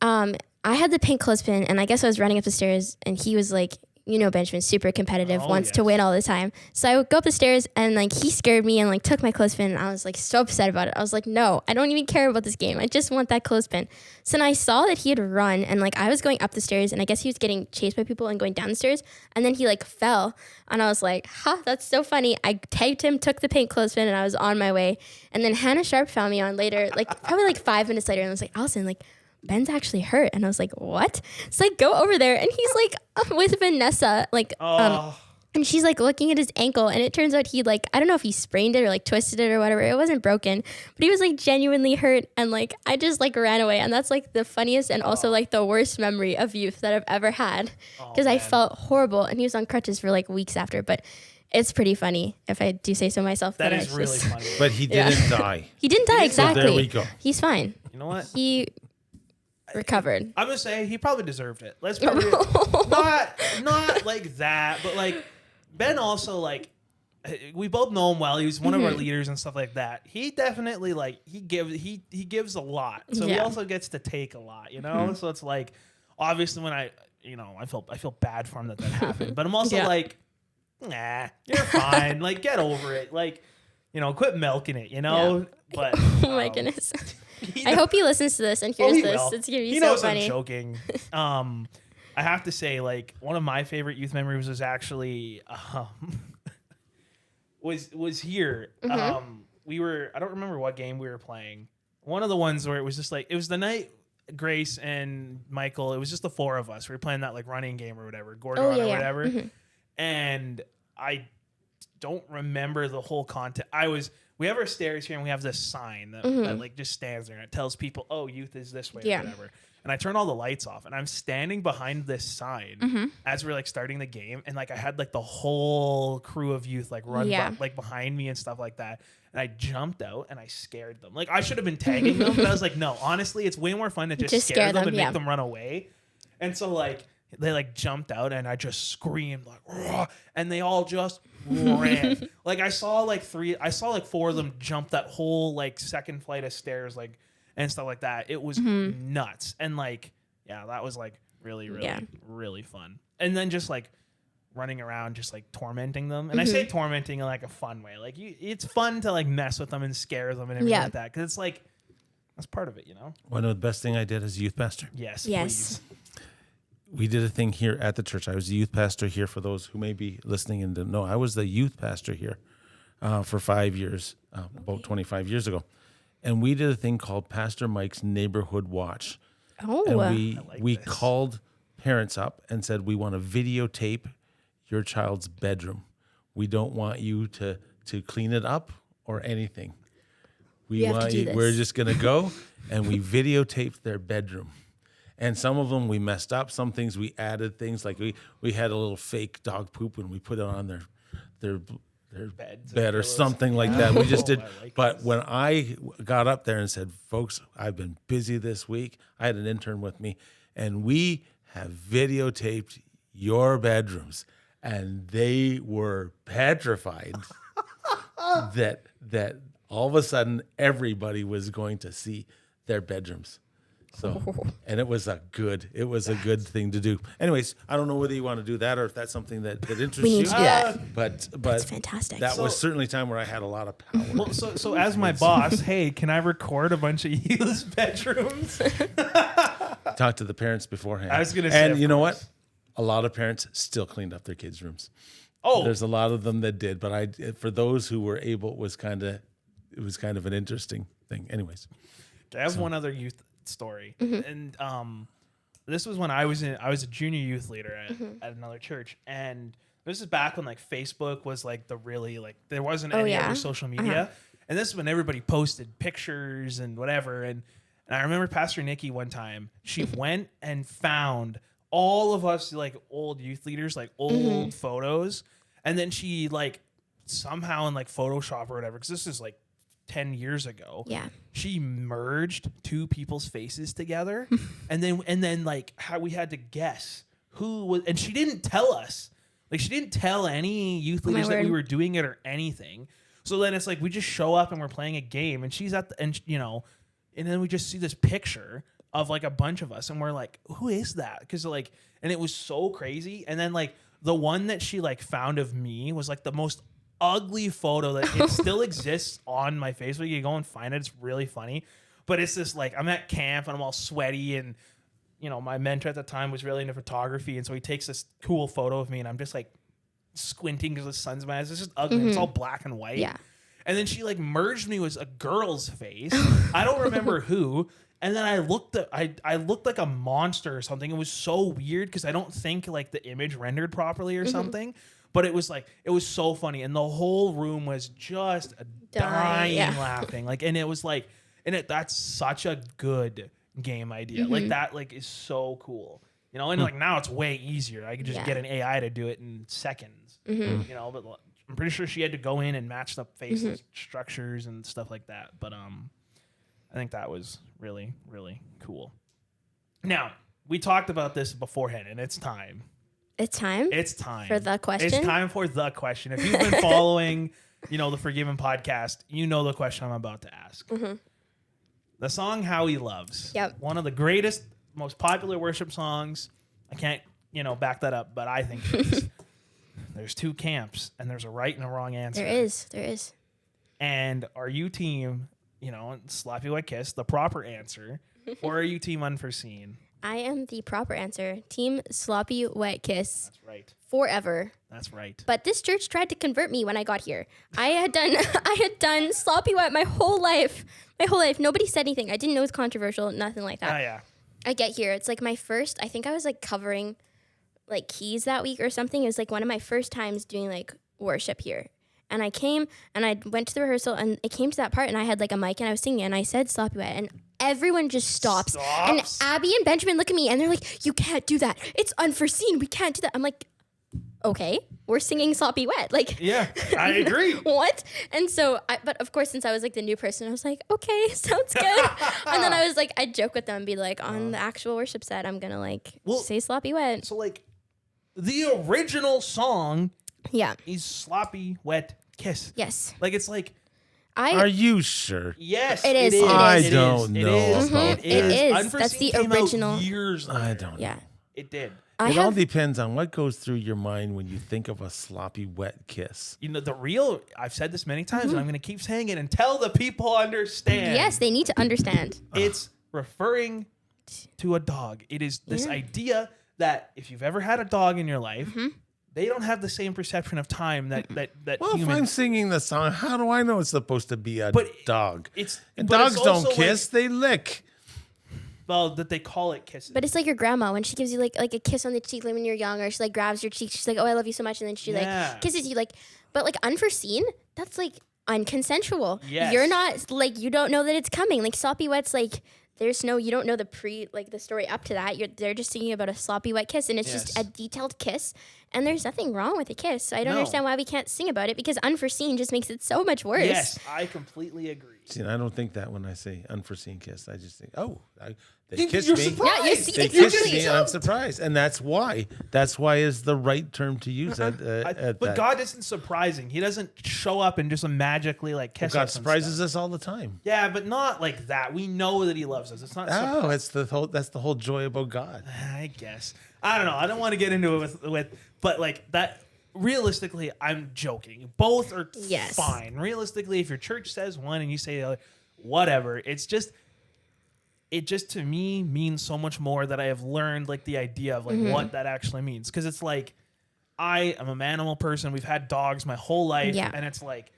so I had the pink clothespin, and I guess I was running up the stairs, and he was like, you know, Benjamin's super competitive, wants to win all the time. So I would go up the stairs and like he scared me and like took my clothespin, and I was like so upset about it. I was like, no, I don't even care about this game. I just want that clothespin. So then I saw that he had run, and like I was going up the stairs, and I guess he was getting chased by people and going down the stairs, and then he like fell, and I was like, that's so funny. I tagged him, took the pink clothespin, and I was on my way. And then Hannah Sharp found me on later, like probably like 5 minutes later, and I was like, Alison, like Ben's actually hurt. And I was like, what? So like go over there, and he's like with Vanessa, like and she's like looking at his ankle, and it turns out he like, I don't know if he sprained it or like twisted it or whatever. It wasn't broken, but he was like genuinely hurt, and like I just like ran away. And that's like the funniest and also like the worst memory of youth that I've ever had, because I felt horrible, and he was on crutches for like weeks after. But it's pretty funny, if I do say so myself. That is really funny. But he didn't die. He didn't die, exactly. So there we go. He's fine. You know what? He recovered. I'm gonna say he probably deserved it. Let's probably not like that, but like Ben also, like, we both know him well. He was one of our leaders and stuff like that. He definitely like he gives a lot, so he also gets to take a lot, you know. So it's like, obviously when I feel bad for him that happened, but I'm also like, nah, you're fine. Like, get over it. Like, you know, quit milking it, you know. But oh my goodness. I hope he listens to this and hears this. Will. It's gonna be he so knows funny. I'm joking. I have to say, like, one of my favorite youth memories was actually was here. We were, I don't remember what game we were playing. One of the ones where it was just like, it was the night Grace and Michael, it was just the four of us. We were playing that like running game or whatever, Gordon or whatever. And I don't remember the whole content. We have our stairs here, and we have this sign that like just stands there, and it tells people, oh, youth is this way or whatever. And I turn all the lights off, and I'm standing behind this sign as we're like starting the game, and like I had like the whole crew of youth like run like behind me and stuff like that. And I jumped out and I scared them. Like, I should have been tagging them, but I was like, no, honestly, it's way more fun to just scare them and make them run away. And so like they like jumped out, and I just screamed like, "Rah!" And they all just ran. Like I saw like four of them jump that whole like second flight of stairs, like, and stuff like that. It was nuts. And like, yeah, that was like really fun. And then just like running around, just like tormenting them. And I say tormenting in like a fun way. Like, it's fun to like mess with them and scare them and everything like that. Cause it's like, that's part of it, you know? One of the best thing I did as a youth pastor. Yes. Yes. Please. We did a thing here at the church. I was the youth pastor here, for those who may be listening and don't know. I was the youth pastor here for 5 years, about 25 years ago. And we did a thing called Pastor Mike's Neighborhood Watch. Oh. And we called parents up and said, we want to videotape your child's bedroom. We don't want you to clean it up or anything. We're just going to go, and we videotaped their bedroom. And some of them we messed up. Some things we added things, like we had a little fake dog poop and we put it on their bed or something like that. We just did. But when I got up there and said, folks, I've been busy this week. I had an intern with me, and we have videotaped your bedrooms. And they were petrified that all of a sudden everybody was going to see their bedrooms. So, and it was a good thing to do. Anyways, I don't know whether you want to do that or if that's something that interests you. We need to do that. But that's fantastic. That was certainly a time where I had a lot of power. Well, so as my boss, hey, can I record a bunch of used bedrooms? Talk to the parents beforehand. I was going to say, and you know what? A lot of parents still cleaned up their kids' rooms. Oh, there's a lot of them that did, but for those who were able, it was kind of an interesting thing. Anyways, I have one other youth story, and this was when I was a junior youth leader at another church, and this is back when like Facebook was like the really like there wasn't any other social media, and this is when everybody posted pictures and whatever, and I remember Pastor Nikki one time she went and found all of us like old youth leaders, like old photos. And then she like somehow in like Photoshop or whatever, because this is like 10 years ago. Yeah. She merged two people's faces together. and then like how we had to guess who was, and she didn't tell us. Like she didn't tell any youth leaders that we were doing it or anything. So then it's like we just show up and we're playing a game, and she's at the, and then we just see this picture of like a bunch of us, and we're like, who is that? Because like, and it was so crazy. And then like the one that she like found of me was like the most ugly photo that it still exists on my Facebook. You go and find it. It's really funny. But it's this like, I'm at camp and I'm all sweaty, and my mentor at the time was really into photography. And so he takes this cool photo of me, and I'm just like squinting because the sun's in my eyes. It's just ugly. It's all black and white. Yeah. And then she like merged me with a girl's face. I don't remember who. And then I looked like a monster or something. It was so weird because I don't think like the image rendered properly or something. But it was so funny, and the whole room was just dying laughing. Like, and it was like, that's such a good game idea. Like that like is so cool. And like now it's way easier. I could just get an AI to do it in seconds. But I'm pretty sure she had to go in and match the faces, structures and stuff like that. But I think that was really, really cool. Now, we talked about this beforehand, and it's time. It's time? It's time. For the question? It's time for the question. If you've been following, the Forgiven podcast, you know the question I'm about to ask. The song How He Loves. Yep. One of the greatest, most popular worship songs. I can't, back that up, but I think it is. There's two camps, and there's a right and a wrong answer. There is. And are you team... sloppy wet kiss, the proper answer, or are you team unforeseen? I am the proper answer. Team sloppy wet kiss. That's right. Forever. That's right. But this church tried to convert me when I got here. I had done sloppy wet my whole life. Nobody said anything. I didn't know it was controversial, nothing like that. Oh yeah. I get here. It's like my first, I think I was like covering like keys that week or something. It was like one of my first times doing like worship here. And I came and I went to the rehearsal, and it came to that part, and I had like a mic and I was singing, and I said sloppy wet, and everyone just stops. And Abby and Benjamin look at me and they're like, you can't do that. It's unforeseen. We can't do that. I'm like, okay, we're singing sloppy wet. Like, yeah, I agree. What? And so, but of course, since I was like the new person, I was like, okay, sounds good. And then I was like, I'd joke with them and be like, on the actual worship set, I'm going to like say sloppy wet. So like the original song is Sloppy Wet Kiss. Yes. Like it's like, are you sure? yes, it is. I don't know. It is. That's the original. Years later. I don't know. Yeah. It did. It all depends on what goes through your mind when you think of a sloppy wet kiss. I've said this many times, and I'm going to keep saying it until the people understand. Yes, they need to understand. It's referring to a dog. It is this idea that if you've ever had a dog in your life, they don't have the same perception of time that well, humans. if I'm singing the song, how do I know it's supposed to be a dog? Dogs don't kiss, they lick. Well, that they call it kissing. But it's like your grandma when she gives you like a kiss on the cheek like when you're young, or she like grabs your cheek. She's like, "Oh, I love you so much," and then she like kisses you like. But like unforeseen, that's like unconsensual. Yes. You're not like you don't know that it's coming. Like sloppy wet's like there's no you don't know the story up to that. They're just singing about a sloppy wet kiss, and it's just a detailed kiss. And there's nothing wrong with a kiss. So I don't understand why we can't sing about it because unforeseen just makes it so much worse. Yes, I completely agree. See, I don't think that when I say unforeseen kiss. I just think, they You're kissed me. surprised. Yeah, you see, They kissed me, and I'm surprised, and that's why. That's why is the right term to use at But that. God isn't surprising. He doesn't show up and just magically like kiss us. God and surprises stuff. us all the time. Yeah, but not like that. We know that He loves us. It's not. Oh, that's the whole joy about God. I guess. I don't know. I don't want to get into it with but like that. Realistically, I'm joking. Both are fine. Realistically, if your church says one and you say the other, whatever. It just to me means so much more that I have learned like the idea of like what that actually means. Because it's like I am a manimal person. We've had dogs my whole life, and it's like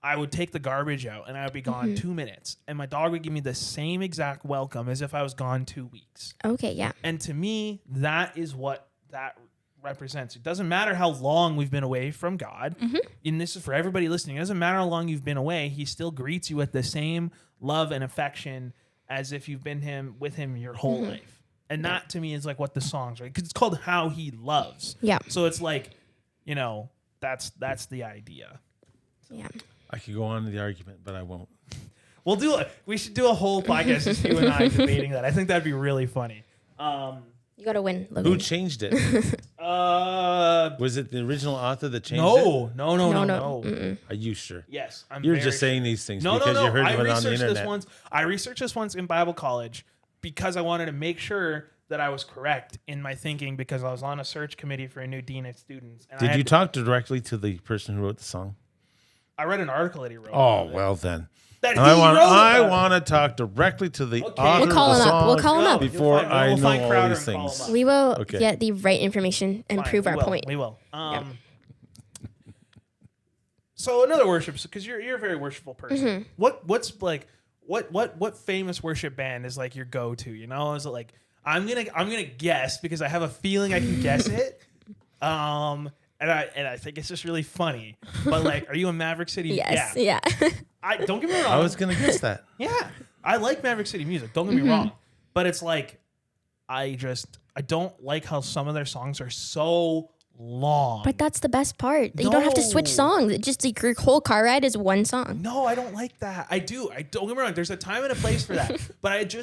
I would take the garbage out and I would be gone 2 minutes, and my dog would give me the same exact welcome as if I was gone 2 weeks. Okay, yeah. And to me, that is what that represents. It doesn't matter how long we've been away from God. And this is for everybody listening. It doesn't matter how long you've been away. He still greets you with the same love and affection as if you've been with him your whole life. And that to me is like what the song's, right? Because it's called How He Loves. Yeah. So it's like, that's the idea. Yeah. I could go on to the argument, but I won't. We should do a whole podcast just you and I debating that. I think that'd be really funny. You got to win, Logan. Who changed it? Was it the original author that changed it? No. Are you sure? Yes, You're just saying these things because you heard of it on the internet. I researched this once in Bible college because I wanted to make sure that I was correct in my thinking because I was on a search committee for a new dean of students. And Did you talk directly to the person who wrote the song? I read an article that he wrote. Oh, well then. I want to talk directly to the author We'll call of the him song up. We'll call him up. before I know all these things. We will get the right information and prove our point. We will. So another worship, because you're a very worshipful person. What famous worship band is like your go-to? Is it like I'm gonna guess because I have a feeling I can guess it. And I think it's just really funny. But like, are you a Maverick City? Yes. Yeah. Don't get me wrong. I was gonna guess that. Yeah, I like Maverick City music. Don't get me wrong, but it's like I don't like how some of their songs are so long. But that's the best part. You don't have to switch songs. It just like your whole car ride is one song. No, I don't like that. I do. I don't get me wrong. There's a time and a place for that. But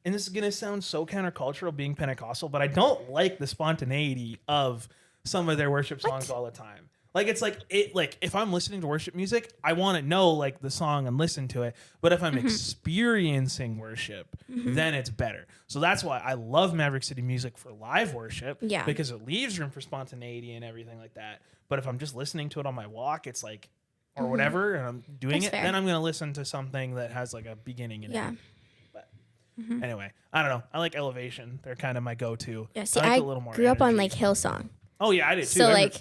and this is gonna sound so countercultural being Pentecostal, but I don't like the spontaneity of some of their worship songs all the time. Like it's like if I'm listening to worship music, I want to know like the song and listen to it. But if I'm experiencing worship, then it's better. So that's why I love Maverick City music for live worship. Yeah. Because it leaves room for spontaneity and everything like that. But if I'm just listening to it on my walk, it's like or whatever, and I'm doing fair. Then I'm gonna listen to something that has like a beginning and end. But anyway, I don't know. I like Elevation. They're kind of my go-to. Yeah. See, I I grew up on like Hillsong. Oh yeah, I did too. So like,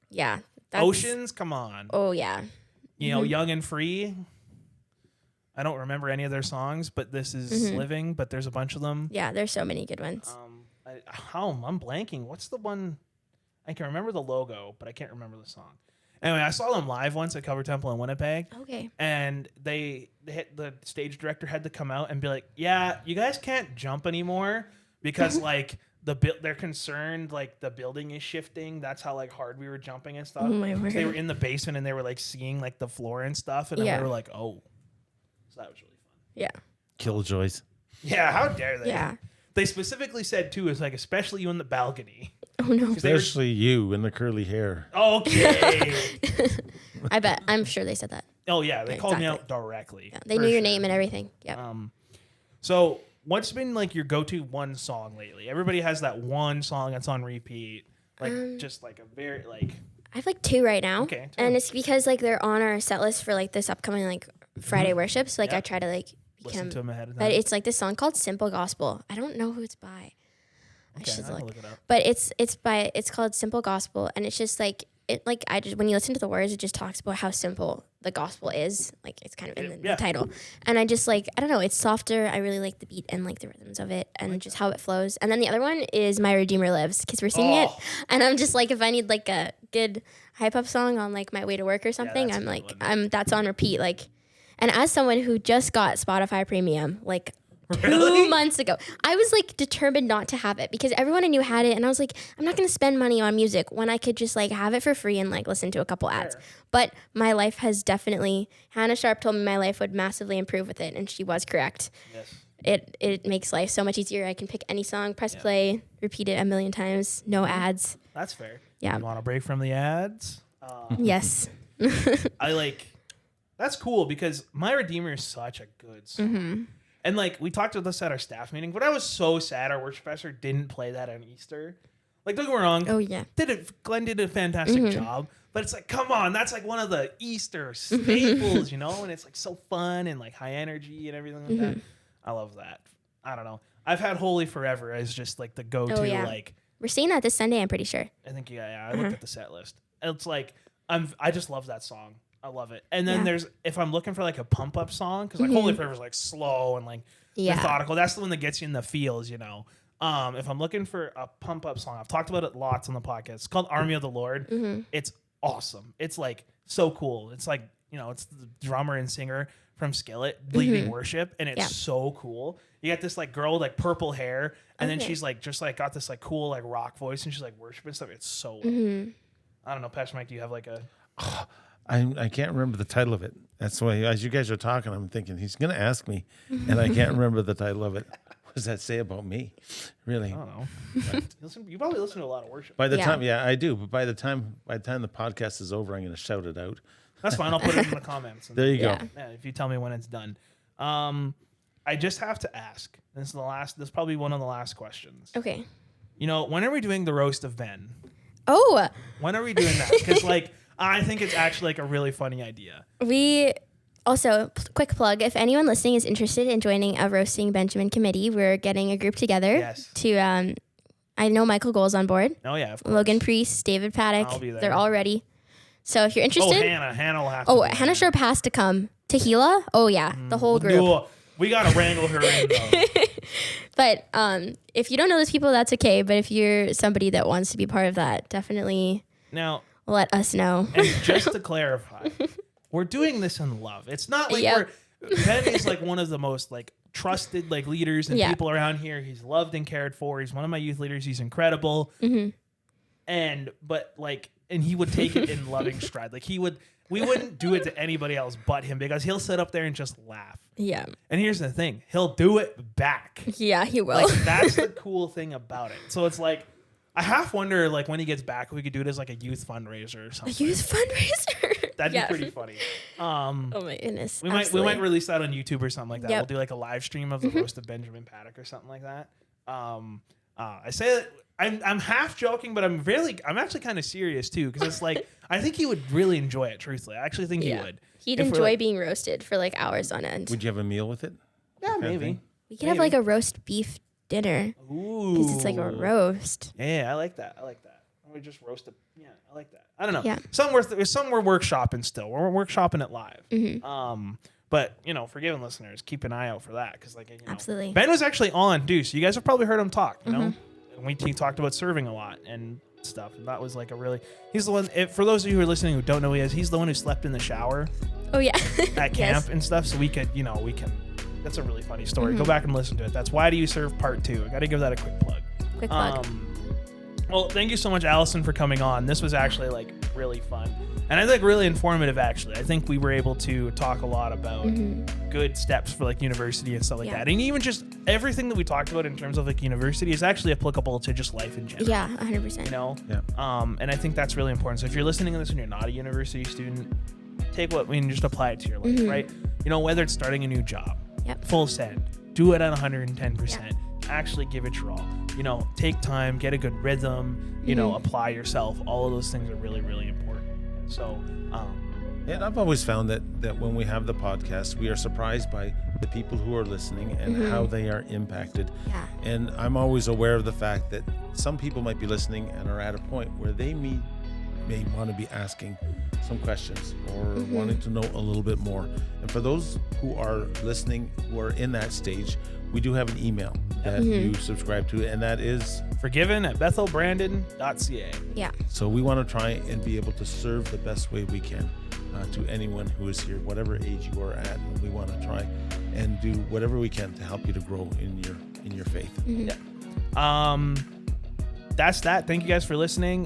yeah. Oceans, come on. Oh yeah. Young and Free. I don't remember any of their songs, but this is Living. But there's a bunch of them. Yeah, there's so many good ones. I'm blanking. What's the one? I can remember the logo, but I can't remember the song. Anyway, I saw them live once at Cover Temple in Winnipeg. Okay. And the stage director had to come out and be like, "Yeah, you guys can't jump anymore because like." They're concerned like the building is shifting. That's how like hard we were jumping and stuff. Oh my word. They were in the basement and they were like seeing like the floor and stuff, and then we were like, oh, so that was really fun. Yeah. Killjoys. Yeah, how dare they? Yeah. They specifically said too, it's like especially you in the balcony. Oh no. Especially you in the curly hair. Okay. I bet. I'm sure they said that. Oh yeah, they called me out directly. Yeah, they knew your name and everything. Yeah. So. What's been like your go-to one song lately? Everybody has that one song that's on repeat, like just like a very like. I have like two right now, okay, and it's because like they're on our set list for like this upcoming like Friday worship. So like I try to like listen to them ahead of time. But it's like this song called "Simple Gospel." I don't know who it's by. I should look it up. But it's called "Simple Gospel," and it's just like it like when you listen to the words, it just talks about how simple the gospel is. Like it's kind of in the title. And I just like, I don't know, it's softer. I really like the beat and like the rhythms of it and just how it flows. And then the other one is My Redeemer Lives, because we're singing it. And I'm just like, if I need like a good hype up song on like my way to work or something, I'm like, that's on repeat. Like, and as someone who just got Spotify Premium, like 2 months ago, I was like determined not to have it because everyone I knew had it, and I was like, I'm not going to spend money on music when I could just like have it for free and like listen to a couple ads. But my life has definitely, Hannah Sharp told me my life would massively improve with it, and she was correct. Yes. It makes life so much easier. I can pick any song, press play, repeat it a million times, no ads. That's fair. Yeah. You want to break from the ads? Yes. That's cool because My Redeemer is such a good song. Mm-hmm. And like we talked about this at our staff meeting, but I was so sad our worship pastor didn't play that on Easter. Like, don't get me wrong. Oh yeah. Glenn did a fantastic job, but it's like, come on, that's like one of the Easter staples, you know? And it's like so fun and like high energy and everything like that. I love that. I don't know. I've had Holy Forever as just like the go-to. Like we're seeing that this Sunday, I'm pretty sure. I think I looked at the set list. It's like I just love that song. I love it. And then there's, if I'm looking for like a pump up song, because like Holy Forever is like slow and like methodical. That's the one that gets you in the feels, you know. If I'm looking for a pump up song, I've talked about it lots on the podcast. It's called Army of the Lord. It's awesome. It's like so cool. It's like, you know, it's the drummer and singer from Skillet leading worship, and it's so cool. You got this like girl with like purple hair, and then she's like just like got this like cool like rock voice, and she's like worshiping stuff. It's so I don't know, Pastor Mike, do you have like a I can't remember the title of it. That's why, as you guys are talking, I'm thinking he's going to ask me, and I can't remember the title of it. What does that say about me? Really? I don't know. You probably listen to a lot of worship. By the time, I do. But by the time the podcast is over, I'm going to shout it out. That's fine. I'll put it in the comments. There you go. Yeah, if you tell me when it's done. I just have to ask. This is probably one of the last questions. Okay. You know, when are we doing the roast of Ben? Oh. When are we doing that? Because like, I think it's actually like a really funny idea. We also, quick plug, if anyone listening is interested in joining a Roasting Benjamin committee, we're getting a group together to, I know Michael Gole's on board. Oh yeah, of course. Logan Priest, David Paddock. I'll be there. They're all ready. So if you're interested. Hannah will have to. Hannah Sharp has to come. Tahila? Oh yeah, the whole group. No, we got to wrangle her in though. But if you don't know those people, that's okay. But if you're somebody that wants to be part of that, definitely let us know. And just to clarify, we're doing this in love. It's not like Ben is like one of the most like trusted like leaders and people around here. He's loved and cared for. He's one of my youth leaders. He's incredible. And he would take it in loving stride. Like we wouldn't do it to anybody else but him, because he'll sit up there and just laugh. Yeah. And here's the thing, he'll do it back. Yeah, he will. Like that's the cool thing about it. So it's like, I half wonder like when he gets back, we could do it as like a youth fundraiser or something. A youth fundraiser? That'd be pretty funny. Oh my goodness. We might release that on YouTube or something like that. We'll do like a live stream of the roast of Benjamin Paddock or something like that. I say that I'm half joking, but I'm actually kind of serious too, because it's like I think he would really enjoy it. Truthfully, I actually think he would. He'd enjoy being roasted for like hours on end. Would you have a meal with it? Yeah, maybe. We could have like a roast beef dinner. Ooh, because it's like a roast. Yeah, I like that. We just roast it. Yeah, I like that. I don't know. Yeah. Some we're workshopping still. We're workshopping it live. But, you know, forgiven listeners, keep an eye out for that. Because, like, you know, absolutely. Ben was actually on, dude. So you guys have probably heard him talk, you know? And he talked about serving a lot and stuff. And that was like he's the one, for those of you who are listening who don't know who he is, he's the one who slept in the shower. Oh, yeah. At camp and stuff. So we can, that's a really funny story. Go back and listen to it. That's Why Do You Serve Part 2. I got to give that a quick plug. Well, thank you so much, Alison, for coming on. This was actually like really fun. And I think really informative, actually. I think we were able to talk a lot about good steps for like university and stuff like that. And even just everything that we talked about in terms of like university is actually applicable to just life in general. Yeah, 100%. You know? Yeah. And I think that's really important. So if you're listening to this and you're not a university student, take what we can just apply it to your life, right? You know, whether it's starting a new job, full send, do it at 110%. Actually give it your all. You know, take time, get a good rhythm, you know, apply yourself. All of those things are really, really important. And so, and I've always found that when we have the podcast, we are surprised by the people who are listening and how they are impacted. Yeah. And I'm always aware of the fact that some people might be listening and are at a point where they may want to be asking some questions or wanting to know a little bit more. And for those who are listening, who are in that stage, we do have an email that you subscribe to, and that is forgiven@bethelbrandon.ca. Yeah. So we want to try and be able to serve the best way we can to anyone who is here, whatever age you are at. We want to try and do whatever we can to help you to grow in your faith. Yeah. That's that. Thank you guys for listening.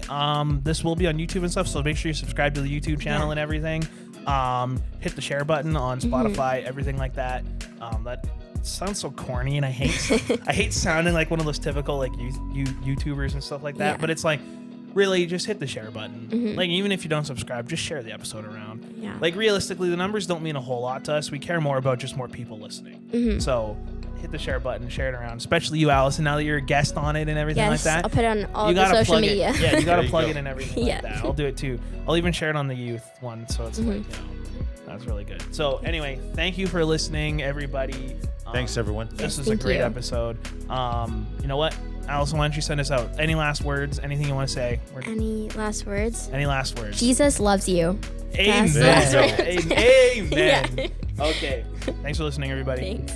This will be on YouTube and stuff, so make sure you subscribe to the YouTube channel and everything. Hit the share button on Spotify, everything like that. That sounds so corny, and I hate sounding like one of those typical like YouTubers and stuff like that. But it's like, really, just hit the share button. Like, even if you don't subscribe, just share the episode around. Yeah. Like, realistically, the numbers don't mean a whole lot to us. We care more about just more people listening. So hit the share button, share it around, especially you, Allison, now that you're a guest on it and everything like that. I'll put it on all you the social plug media. It. Yeah, you got to plug it in everything Yeah. like that. I'll do it too. I'll even share it on the youth one, so it's like, that's really good. So anyway, thank you for listening, everybody. Thanks, everyone. This was a great episode. You know what? Allison, why don't you send us out? Any last words? Anything you want to say? Any last words? Any last words? Jesus loves you. Amen. That's Amen. Yeah. Okay. Thanks for listening, everybody. Thanks.